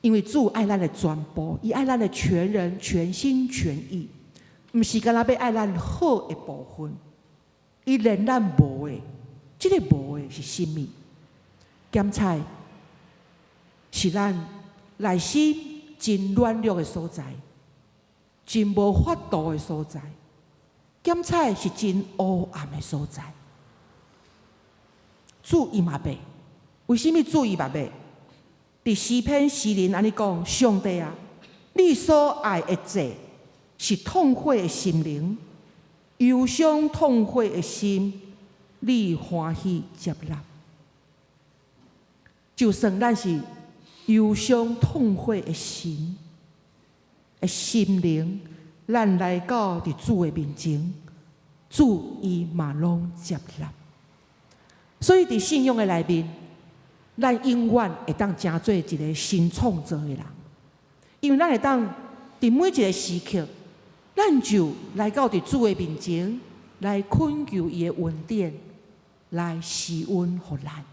因为主爱咱的全部，伊爱咱的全人、全心全意，毋是干那要爱咱好的部分，伊连咱无的，这个无的是什么？检测是咱内心真软弱的所在，真无法度的所在，检测是真黑暗的所在。主伊嘛袂，为什么主伊嘛袂？伫诗篇诗人安尼讲：上帝啊，你所爱的罪是痛悔的心灵，忧伤痛悔的心，你欢喜接纳。就算咱是忧伤痛悔的心灵，咱来到伫主的面前，主伊嘛拢接纳。所以伫信仰的内面，咱永远会当成做一个新创造的人，因为咱会当伫每一个时刻，咱就来到伫主的面前，来恳求伊的恩典，来施恩予咱。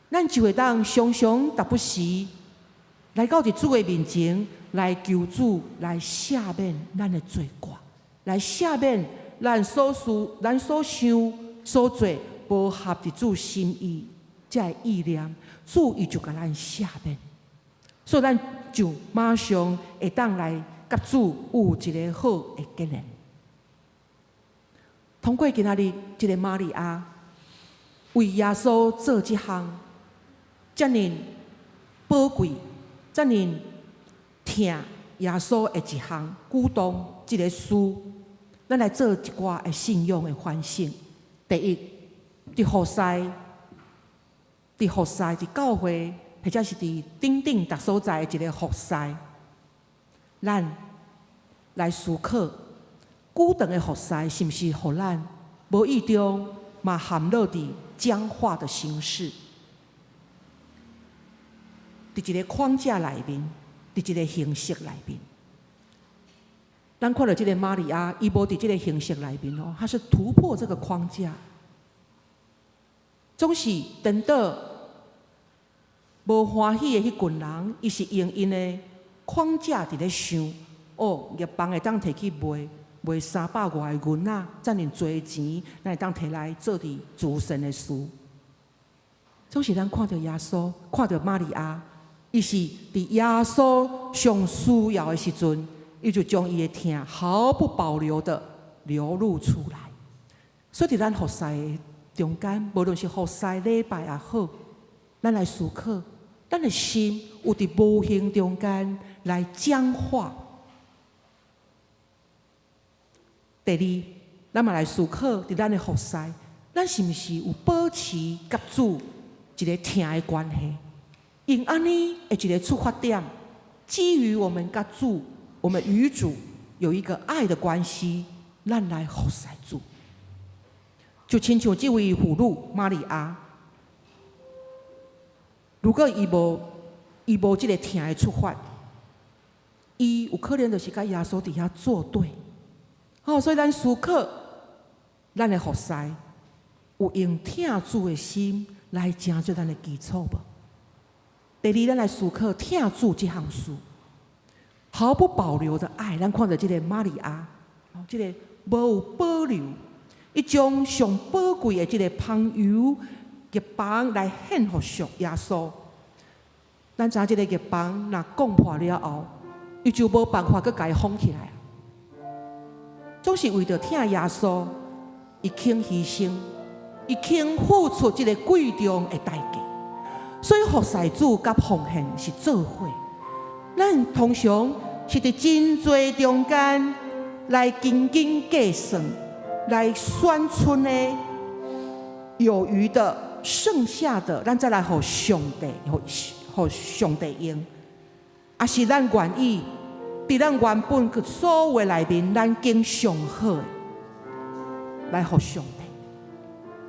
咱就会当常常达不时来到伫主的面前，来求主来赦免咱的罪过，来赦免咱所思、咱所想、所做无合伫主心意这个意念。主伊就甲咱赦免，所以咱就马上会当来甲主有一个好的结连。通过今仔日这个玛利亚为耶稣做这项遮尔宝贵、遮尔疼耶稣的一项鼓动这个事，咱来做一寡的信仰的反省。第一，伫服侍。伫教会，或者是伫顶逐所在的一个服侍，咱来思考，久长的服侍是毋是互咱无意中嘛含落伫僵化的形式，伫一个框架内面，伫一个形式内面。咱看到这个玛利亚，伊无伫这个形式内面哦，她是突破这个框架，总是等到无欢喜的迄群人，伊是用因的框架伫咧想，哦，业帮会当摕去卖300外的银仔，遮尔多的钱，咱会当摕来做伫主神的事。总是咱看到耶稣，看到玛利亚，伊是伫耶稣上需要的时阵，伊就将伊的疼毫不保留的流露出来。所以伫咱服侍的中间，无论是服侍礼拜也好，咱来思考，咱的心有伫无形中间来僵化。第二，咱嘛来思考伫咱的服侍，咱是毋是有保持甲主一个疼的关系？因安尼的一个出发点，基于我们甲主，我们与主有一个爱的关系，咱来服侍主。就亲像这位妇女玛利亚，如果伊无这个疼的出发，伊有可能就是甲耶稣伫遐作对。所以咱思考，咱的服侍有用疼主的心来成就咱的基础无？第二，咱来思考疼主这项事，毫不保留的爱。咱看到这个玛利亚，这个无有保留，伊将上宝贵的这个香油玉棒来献给上耶稣。咱知影这个玉棒若讲破了后，伊就无办法去甲伊封起来。总是为着疼耶稣，伊肯牺牲，伊肯付出这个贵重的代价。所以服侍主甲奉献是做伙。咱通常是伫真多中间来斤斤计算，来算出呢有余的、剩下的，咱再来互上帝，互上帝用。也是咱愿意。伫咱原本个所有内面，咱经上好的来互上帝。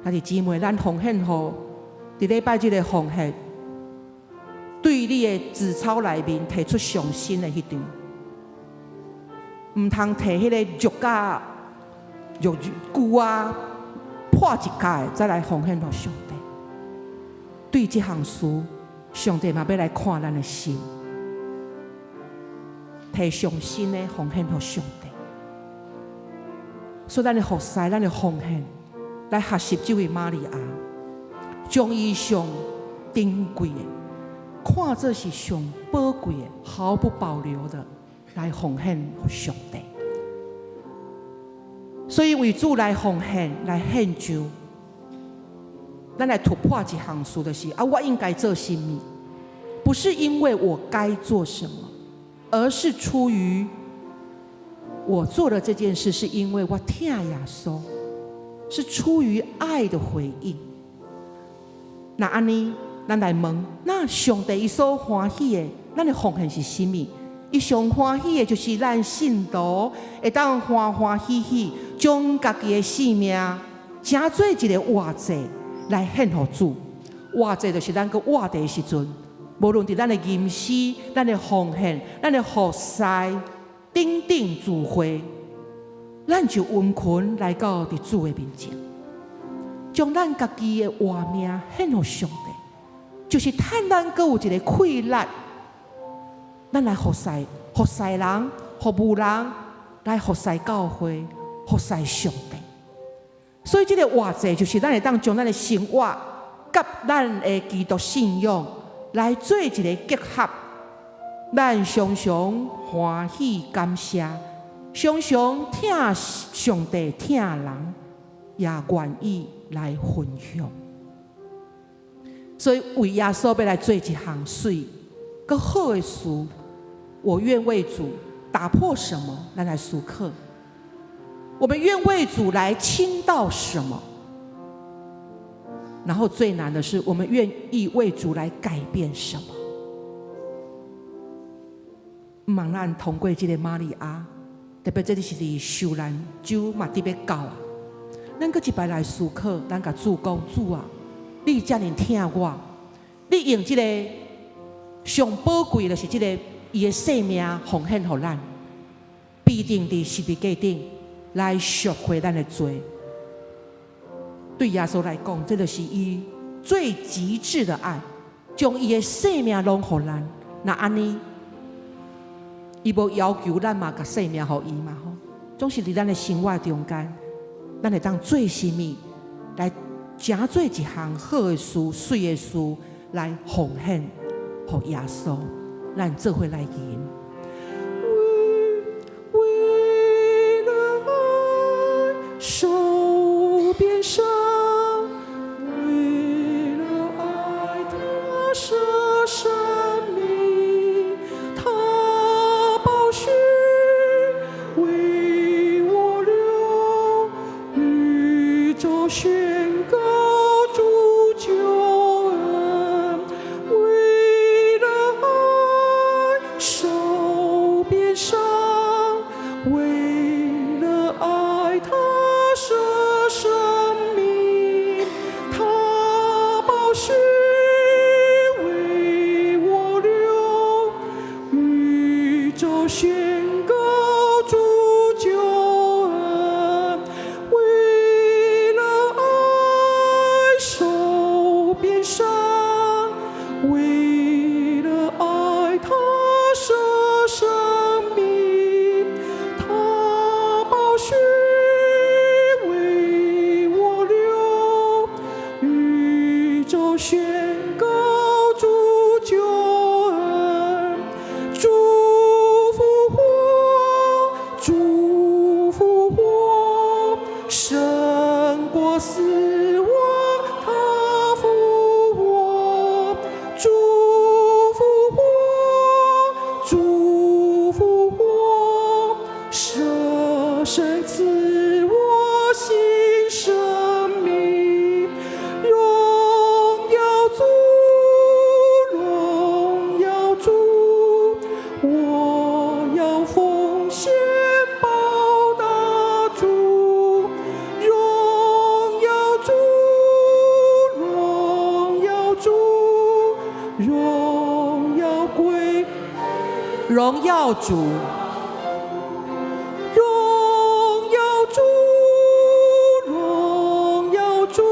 但是姊妹，咱奉献互伫礼拜即个奉献，对你的纸钞内面提出上新的迄张，唔通摕迄个肉骨啊破一盖再来奉献互上帝。对这项事，上帝嘛要来看咱的心。提上新的奉献给上帝，所以咱的服侍，咱的奉献，来学习这位玛利亚，将伊上珍贵的，看作是上宝贵的，毫不保留的来奉献给上帝。所以为主来奉献，来献上，咱来突破一项事，就是我应该做什么？不是因为我该做什么。而是出于我做的这件事，是因为我疼耶稣，是出于爱的回应。那安尼，咱来问，那上帝伊所欢喜的，咱的奉献是什么？伊上欢喜的就是咱信徒会当欢欢喜喜，将家己的性命成做一个活祭来献给主。活祭就是咱个活地的时阵。无论伫咱的吟诗、咱的奉献、咱的服侍、等等聚会，咱就温群来到伫主的面前，将咱家己的活命献给上帝，就是趁咱阁有一个气力，咱来服侍人、服务人，来服侍教会、服侍上帝。所以，这个活祭就是咱会当将咱的生活甲咱的基督信仰。来做一个结合，咱常常欢喜感谢，常常疼上帝疼人，也愿意来分享。所以为耶稣要来做一项水个好的事，我愿为主打破什么？咱来思考。我们愿为主来倾倒什么？然后最难的是，我们愿意为主来改变什么？茫咱通过这个玛利亚，特别这里是伫受难周嘛，特别到啊。咱搁一摆来思考，咱甲主讲主啊，你遮尔疼我，你用这个上宝贵的是这个伊的性命奉献给咱，必定伫十字架顶来赎回咱的罪。对耶稣来讲，这就是伊最极致的爱，将伊的生命拢予咱。那安尼，伊无要求咱嘛，甲生命予伊嘛吼，总是伫咱的生活中间，咱会当做什么来诚做一项好的事、水的事来奉献予耶稣。咱做伙来吟。为了爱，受鞭伤。舍生命，他宝血为我流，宇宙宣告主救恩。为了爱受鞭伤，为了爱他舍生命，他宝血。宣告主救恩，为了爱受鞭伤，为了爱他舍生命，他宝血为我流，宇宙宣告主救恩，主复活，胜过死亡，他复活，主复活，主复活，舍身赐我新生命，荣耀主，荣耀主，我要奉献。荣耀主，荣耀主，荣耀主，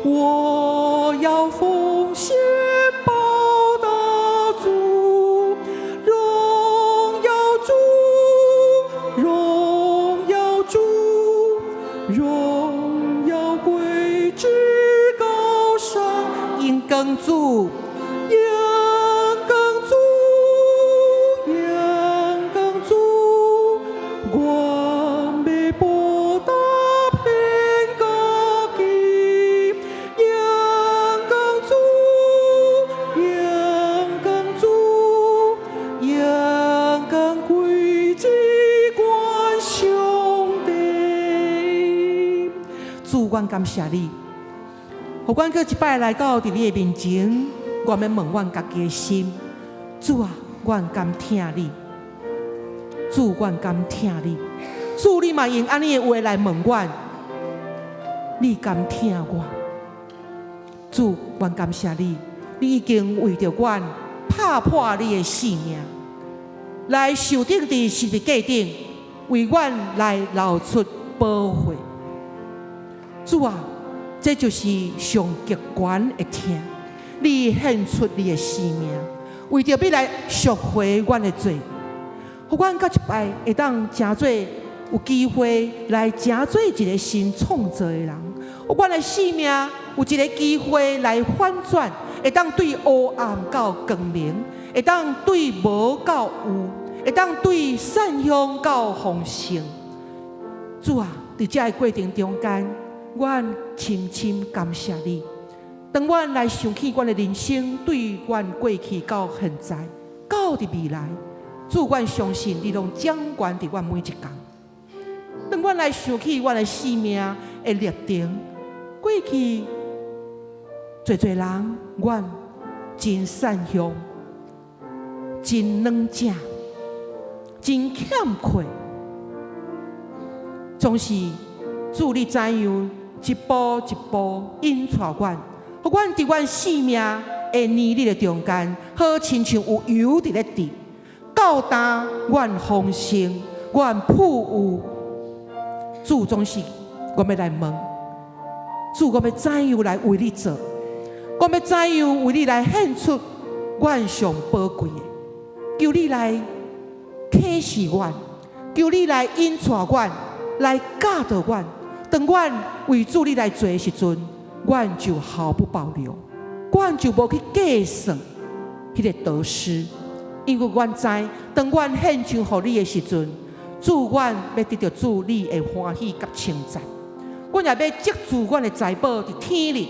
我要奉献报答主。荣耀主，荣耀主，荣耀归至高上，因更主。主，阮感谢你，互阮搁一摆来到伫你的面前，我们问阮家己的心。主啊，阮甘听你。主，阮甘听你。主，你嘛用安尼的话来问阮，你甘听我？主，阮感谢你，你已经为着阮拍破你的性命，来受钉伫十字架顶，为阮来流出宝血。主啊，这就是上极悬的听，你献出你的生命，为着要来赎回阮的罪，互阮到一摆会当诚做有机会来诚做一个新创造的人，互阮的生命有一个机会来反转，会当对黑暗到光明，会当对无到有，会当对善良到丰盛。主啊，伫这个过程中间，阮深深感谢你。当阮来想起阮的人生，对阮过去到现在，到伫未来，主，阮相信你拢掌管伫阮每一天。当阮来想起阮的生命的历程，过去侪人，阮真善良，真软正，真欠缺，总是主你怎样一步一步引带阮，互阮伫阮生命的年日的中间，好亲像有油伫咧滴，教导阮丰盛，阮富有。主总是我要来问，主我要怎样来为你做？我要怎样为你来献出阮上宝贵的？求你来启示阮，求你来引带阮，来教导阮。当阮为主你来做的时阵，阮就毫不保留，阮就无去计算迄个得失，因为阮知，当阮献上予你的时阵，主阮要得到主你的欢喜甲称赞。阮也要积住阮的财宝伫天里，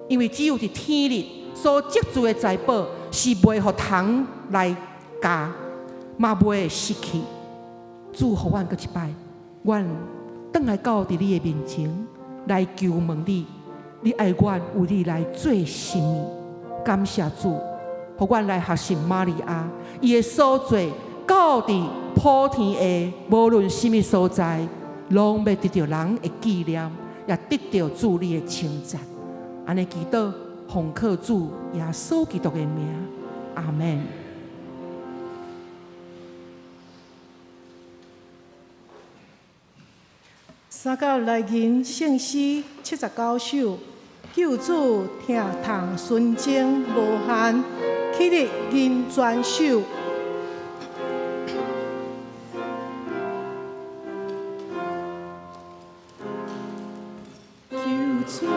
因为只有伫天里所积住的财宝是袂互虫来咬，嘛袂会失去。主，互阮搁一摆，阮转来到伫你的面前来求问你，你爱阮为你来做什么？感谢主，互阮来学习玛利亚，伊的所做到伫普天的无论什么所在，拢要得到人的纪念，也得到主你的称赞。安尼祈祷，奉靠主耶稣基督的名，阿门。三角来吟圣诗79首，救主听痛纯情无限，起立吟全首。救主。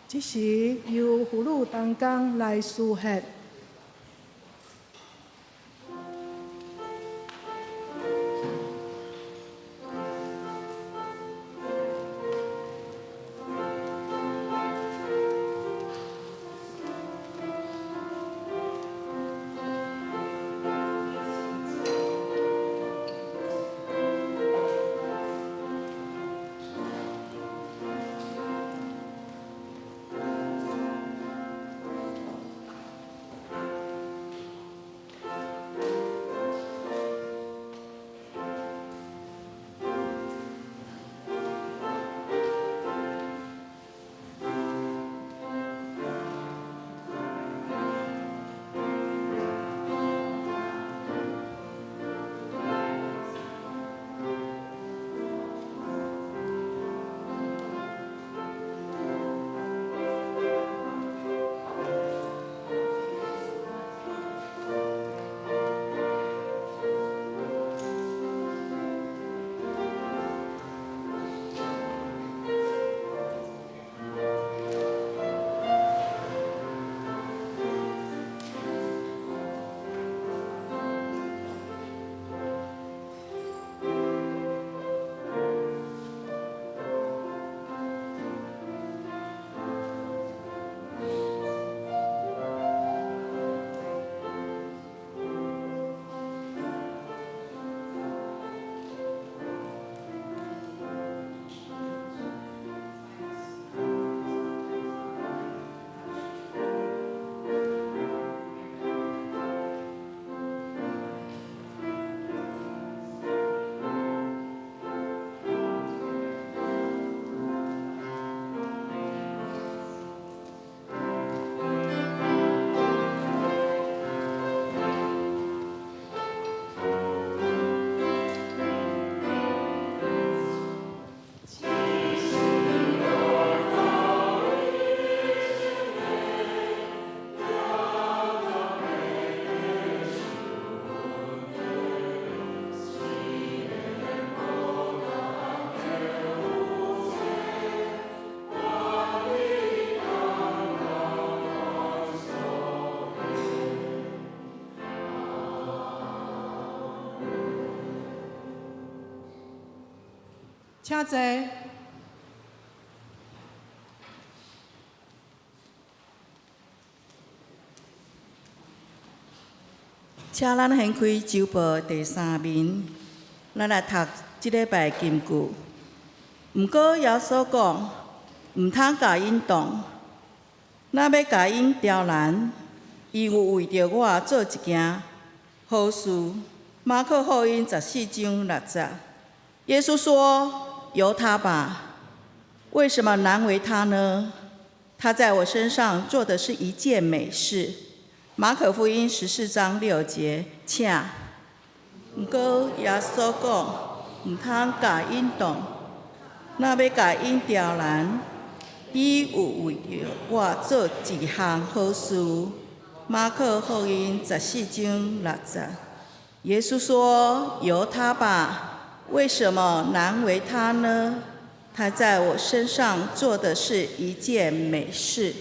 这时由妇女同工来书写。请坐。请咱掀开周报第3面，咱来读即礼拜金句。毋过耶稣讲，毋通甲因动，若要甲因刁难，伊有为着我做一件好事。马可福音14章6节，耶稣说：“由他吧，为什么难为他呢？他在我身上做的是一件美事。”马可福音14章6节，请。毋过耶稣讲，毋通甲因动，若要甲因刁难，伊有为着我做一项好事。马可福音14章6节，耶稣说：“由他吧，为什么难为他呢？他在我身上做的是一件美事。”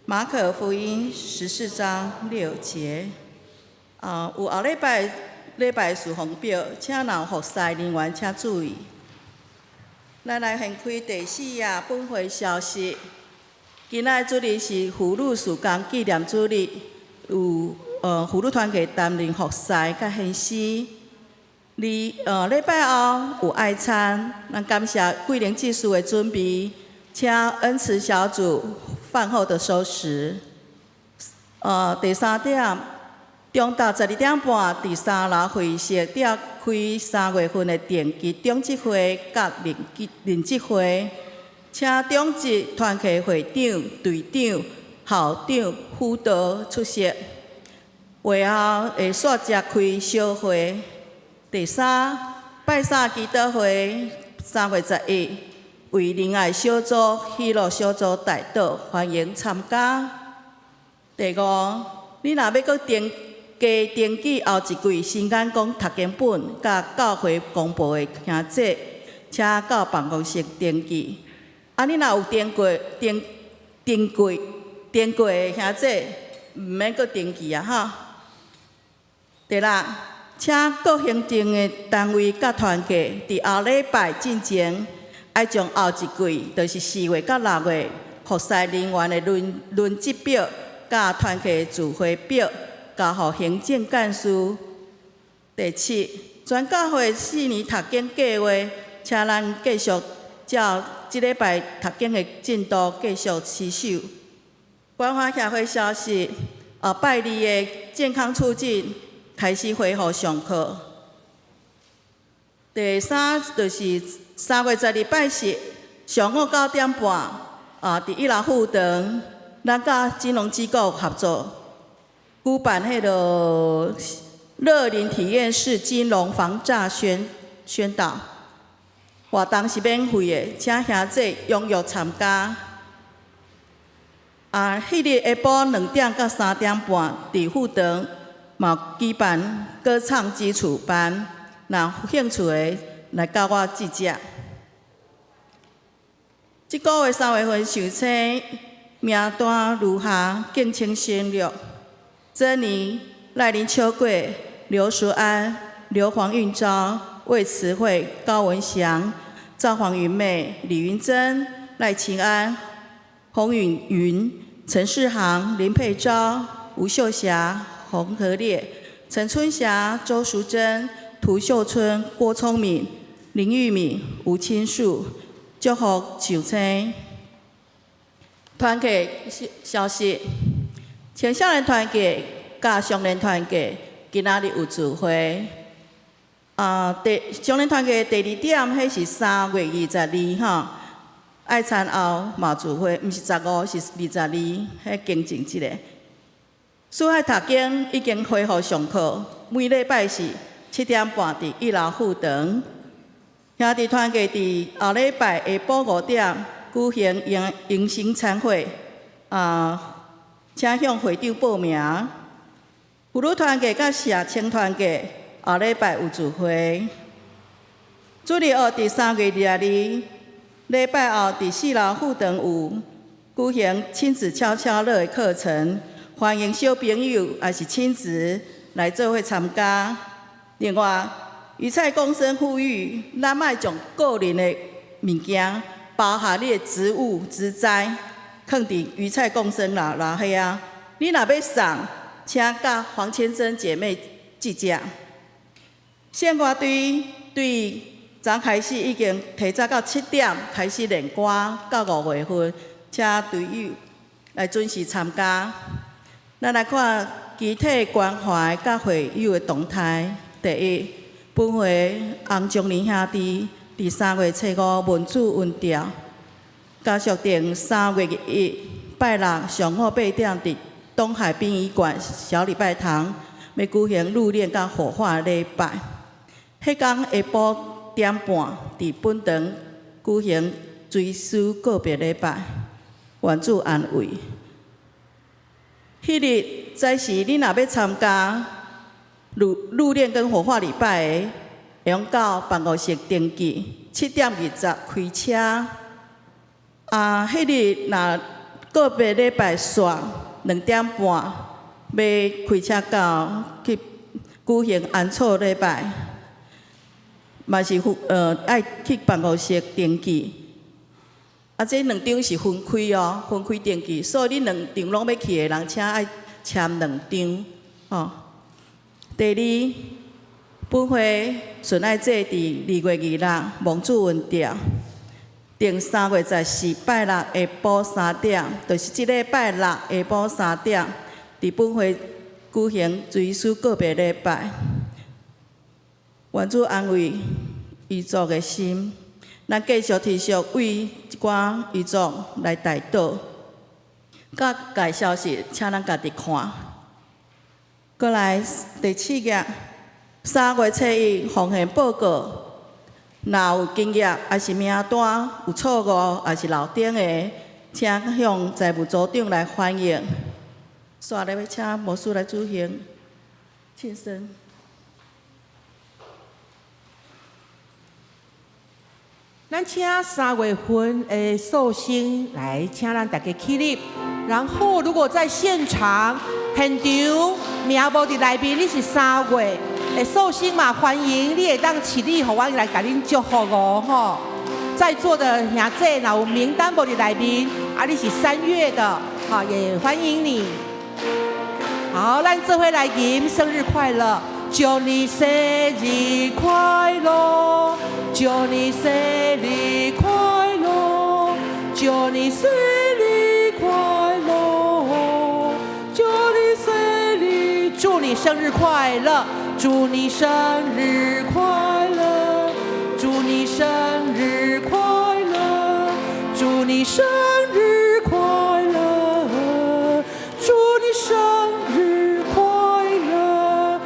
马可福音14章6节。有后礼拜事奉表，请若服侍人员请注意。咱来掀开第4页本会消息。今仔主日是妇女事工纪念主日，有妇女团体担任服侍甲献诗。礼拜后有爱餐，咱感谢桂林技术的准备，请恩慈小组饭后的收拾。第3点，中昼12点半，第3楼会室召开3月份的电机中职会甲联职会，请中职团契会长、队长、校长、辅导出席。会后会煞召开小会。第3，拜三祈祷会3月11日。为仁爱小组、喜乐小组大岛欢迎参加。第5，你若要搁加登记后一季新眼光读经本甲教会公布的兄弟，请到办公室登记。你若有登过的兄弟，毋免搁登记啊哈。第6，请各行政的单位甲团体伫后礼拜进前。爱将后一季，就是4月到6月服侍人员的轮值表、甲团契聚会表，交予行政干事。第7，全教会4年读经计划，请咱继续照即礼拜读经的进度继续持守。关华协会消息，拜2的健康促进开始恢复上课。第3就是3月10日拜四上午9点半，伫1楼副堂，咱甲金融机构合作，举办迄个乐龄体验式金融防诈宣导，活动是免费的，请兄弟踊跃参加。迄日下晡2点到3点半，伫副堂嘛举办歌唱基础班。若有兴趣的，来甲我记者。即个月3月份上青名单如下，敬请先略：珍妮、赖林秋桂、刘淑安、刘黄运昭、魏慈慧、高文祥、赵黄云妹、李云珍、赖清安、洪允云、陈世航、林佩昭、吴秀霞、洪和烈、陈春霞、周淑珍、涂秀春、郭聪敏、林玉敏、吴清树，祝福上青。团契消息：青少年团契甲少年团契今仔日有聚会。少年团契第2点，迄是3月22吼，爱餐后嘛聚会，毋是15，是22，迄更正一个。暑海读经已经恢复上课，每礼拜四7点半伫1楼副堂。兄弟团契伫后礼拜下晡5点举行迎新餐会，请向会长报名。妇女团契甲社青团契后礼拜有聚会。主日学伫3月22日，礼拜后伫4楼副堂有举行亲子悄悄乐的课程，欢迎小朋友也是亲子来做伙参加。另外，余蔡公生呼吁，咱莫将个人的物件，包含你的植物、植栽，放伫鱼菜共生啦，迄啊。你若要送，请甲黄千珍姐妹记者。献歌对昨开始已经提早到7点开始练歌，到5月份，请队友来准时参加。咱来看集体关怀甲会友的动态。第一，本会洪忠林兄弟伫3月初5文主运调，加续定3月1拜六上午8点伫东海殡仪馆小礼拜堂要举行入殓甲火化礼拜。迄天下晡点半伫本堂举行追思告别礼拜，愿主安慰。迄日早时你若要参加入殓跟火化礼拜的，会用到办公室登记，7点20开车。迄日若告别礼拜煞2点半要开车到去举行安措礼拜，嘛是爱去办公室登记。这2张是分开哦，分开登记，所以你2场拢要去的人，请爱签2张哦。第二，本会顺爱祭伫2月26蒙主运调，定3月14拜六下晡3点，就是即礼拜六下晡3点，伫本会举行追思告别礼拜。愿主安慰遗族的心。咱继续持续为一寡遗族来代祷，甲介消息，请咱家己看。过来第7页，3月初1奉献报告，若有经验，还是名单有错误，还是漏点的，请向财务组长来反映。煞来要请牧师来主行庆生。咱请3月份的寿星来，请咱大家起立。然后，如果在现场现场名无伫内面，你是3月的寿星嘛？欢迎你会当起立，互我来甲恁祝福哦吼。在座的兄弟，若有名单无伫内面，你是3月的，好也欢迎你。好，咱这回来吟生日快乐。祝你生日快乐，祝你生日快乐，祝你生日快乐，祝你生日，祝你生日快乐，祝你生日快乐，祝你生日快乐，祝你生日快乐，祝你生日快乐。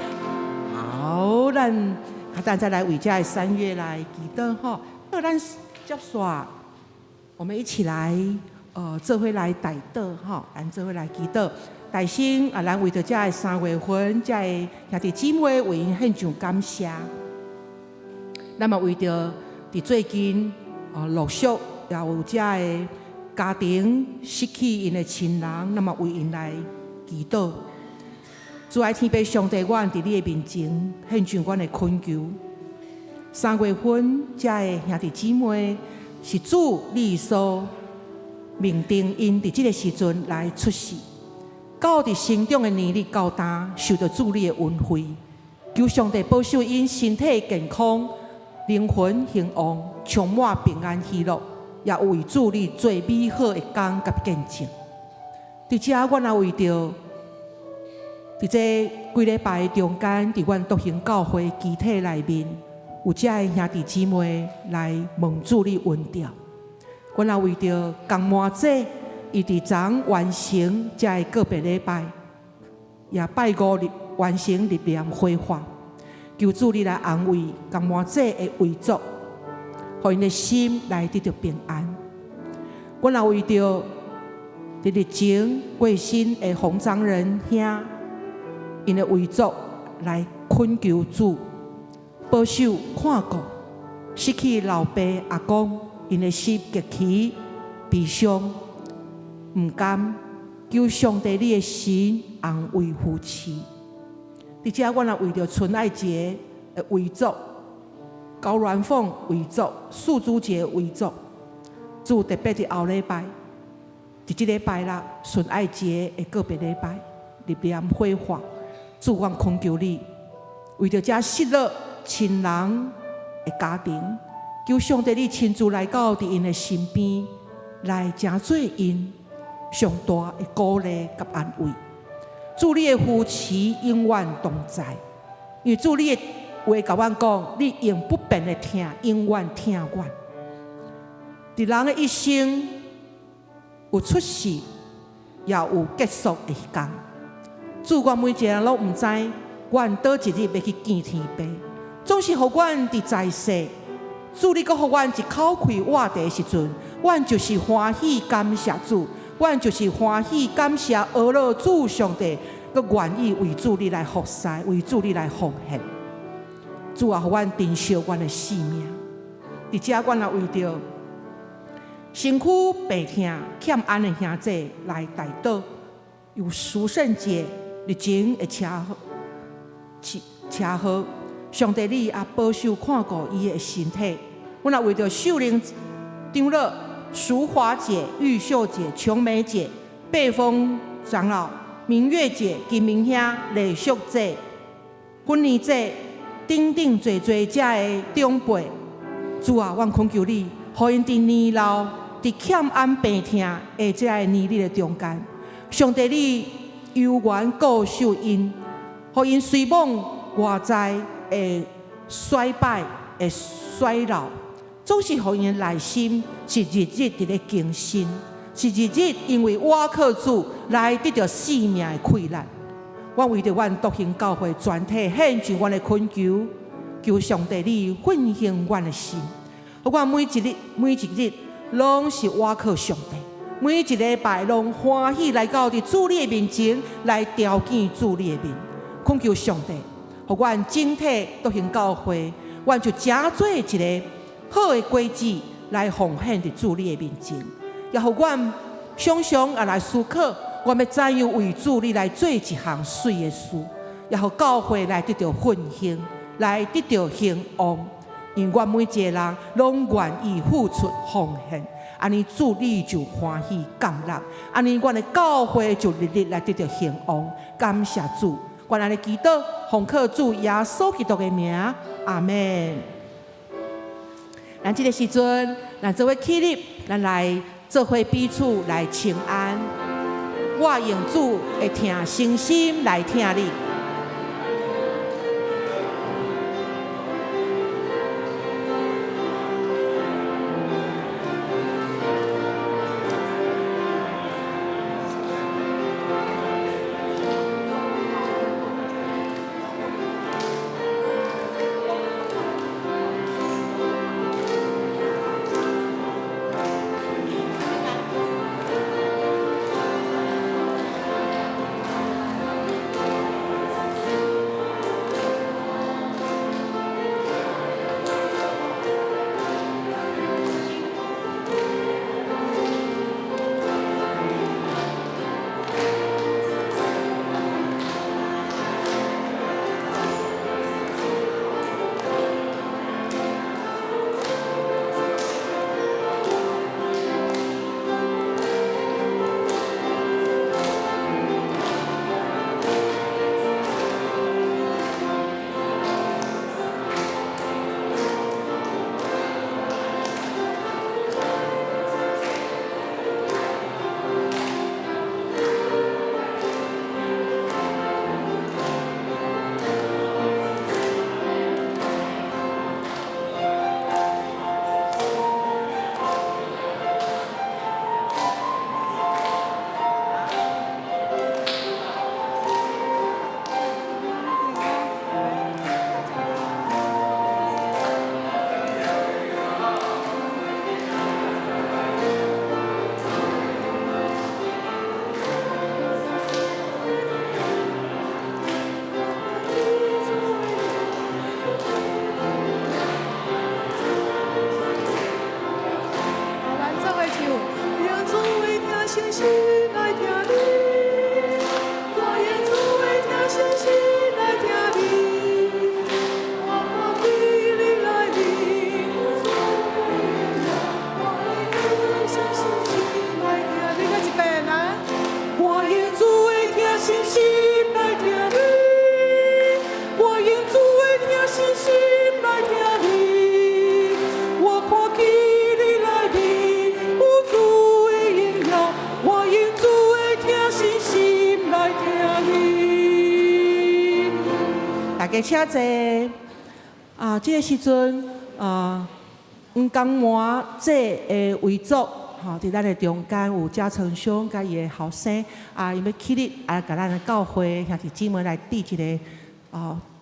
好，咱再来为这3月来祈祷吼。那咱接续，我们一起来这回来代祷吼，咱这回来祈祷。大先咱为着这3月份，这兄弟姊妹为因献上感谢。那么为着伫最近陆续也有这的家庭失去因的亲人，那么为因来祈祷。主爱天父上帝，阮伫你的面前献上阮的恳求。3月份，这的兄弟姊妹是主你所命定因伫这个时阵来出世，到伫成长的年龄到达，受到主你的恩惠。求上帝保守因身体健康、灵魂兴旺、充满平安喜乐，也为主你做美好的工甲见证。伫这，阮也为着。伫这几礼拜中间，伫阮独行教会集体内面，有这的兄弟姊妹来蒙主你恩调。阮也为着共满节，伊伫昨完成这的告别礼拜，也拜5日完成立念火化。求主你来安慰共满节的遗族，互因的心来得到平安。阮也为着伫日前过身的洪章仁兄。因的遗族来恳求主保守看顾，失去老爸阿公，因的心极其悲伤，唔甘求上帝你的神安慰夫妻。伫这，阮也为着春爱节的遗族高鸾凤为主，素珠节为主。主特别伫后礼拜，伫即礼拜六顺爱节的个别礼拜，入念火化。主，我恳求你，为着这失落亲人的家庭，求上帝你亲自来到伫因的身边，来成做因上大的鼓励甲安慰。主，你的夫妻永远同在，因为主你的话甲阮讲，你永不变的听，永远听阮。伫人的一生有出世，也有结束的时间。主，阮每一个人拢毋知，阮倒一日要去见天父，总是互阮伫在世。主，你阁互阮一口开活地的时阵，阮就是欢喜感谢主，阮就是欢喜感谢俄罗主上帝，阁愿意为主你来服侍，为主你来奉献。主啊，互阮珍惜阮的性命。伫遮，阮也为着身躯病痛欠安的兄弟来代祷，有殊胜节日前的车祸，上帝你也保守看顾伊的身体。阮也为着秀玲长老、淑华姐、玉秀姐、琼梅姐、贝峰长老、明月姐、金明兄、李淑姐、婚礼姐等等侪侪遮的长辈，主啊，阮恳求你，互因伫年老、伫欠安病痛的遮个年日的中间，上帝你悠然顾守因，互因随梦外在的衰败、的衰老，总是互因的内心是日日伫咧更新，是日日因为我靠主来得到生命的快乐。我为着阮独行教会全体献上阮的恳求，求上帝你复兴阮的心，互阮每一日拢是倚靠上帝，每一礼拜拢欢喜来到伫主你的面前来朝见主你的面，恳求上帝，互阮整体独行教会，阮就成做一个好的果子来奉献伫主你的面前，也互阮常常也来思考。我要怎样为主你来做一项水的事，也互教会来得到复兴，来得到兴旺。因为阮每一个人拢愿意付出奉献，安尼主你就欢喜感恩，安尼阮的教会就日日来得到兴旺。感谢主，阮安尼祈祷，奉靠主耶稣基督的名，阿门。咱这个时阵，咱做伙起立，咱来做伙彼此来请安。我用主会听诚心来听你。请坐。这个时阵黄江麻这的遗族，伫咱的中间有嘉诚兄甲伊的后生，因要起立，甲咱的教会兄弟姊妹来致一个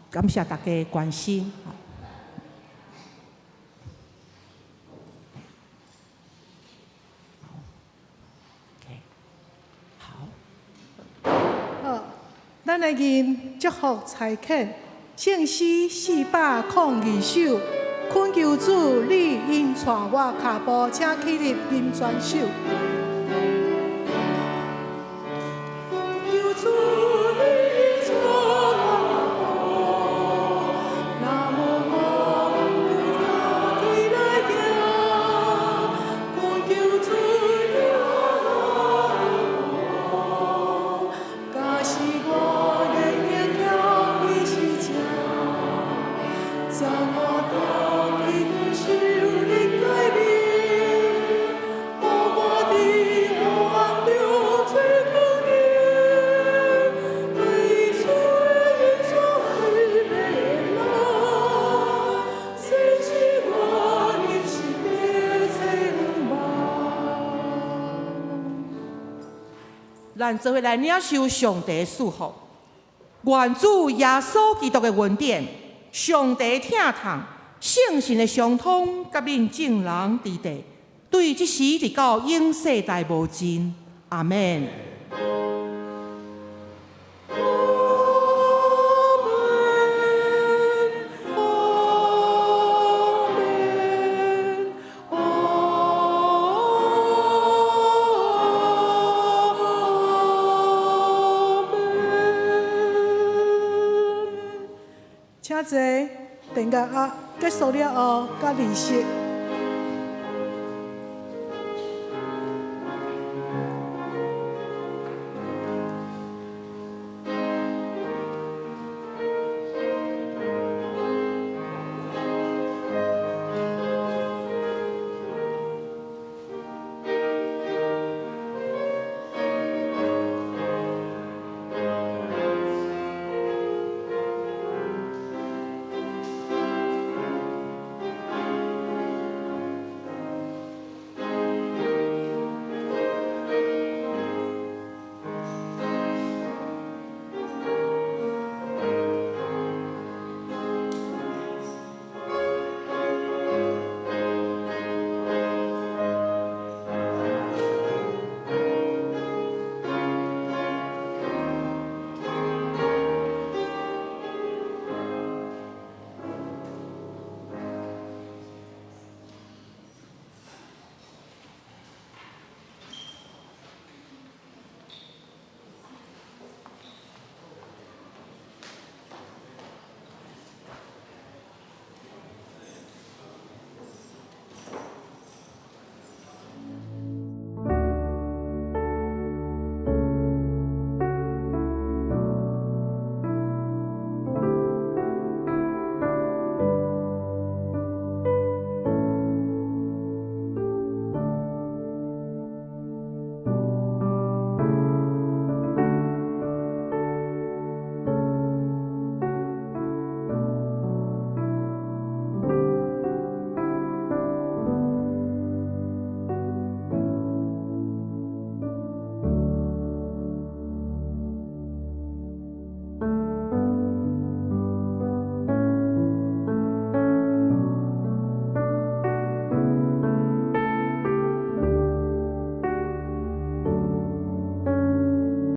感谢大家的关心。咱的人祝福财恳，圣诗402首，恳求主你因传我脚步，请起立并转手。求主你因传我脚步，那么我就跳起来行，恳求主你我假使我。怎么当你受你改变？我的愿中最可怜，为主做美了，谁知我的心别曾忘。咱做伙来领受上帝的祝福，愿主耶稣基督的恩典。上帝疼痛、圣神的相通，甲恁众人伫地，对即时直到永世代无尽。阿门。请坐，等下结束了后，甲离席。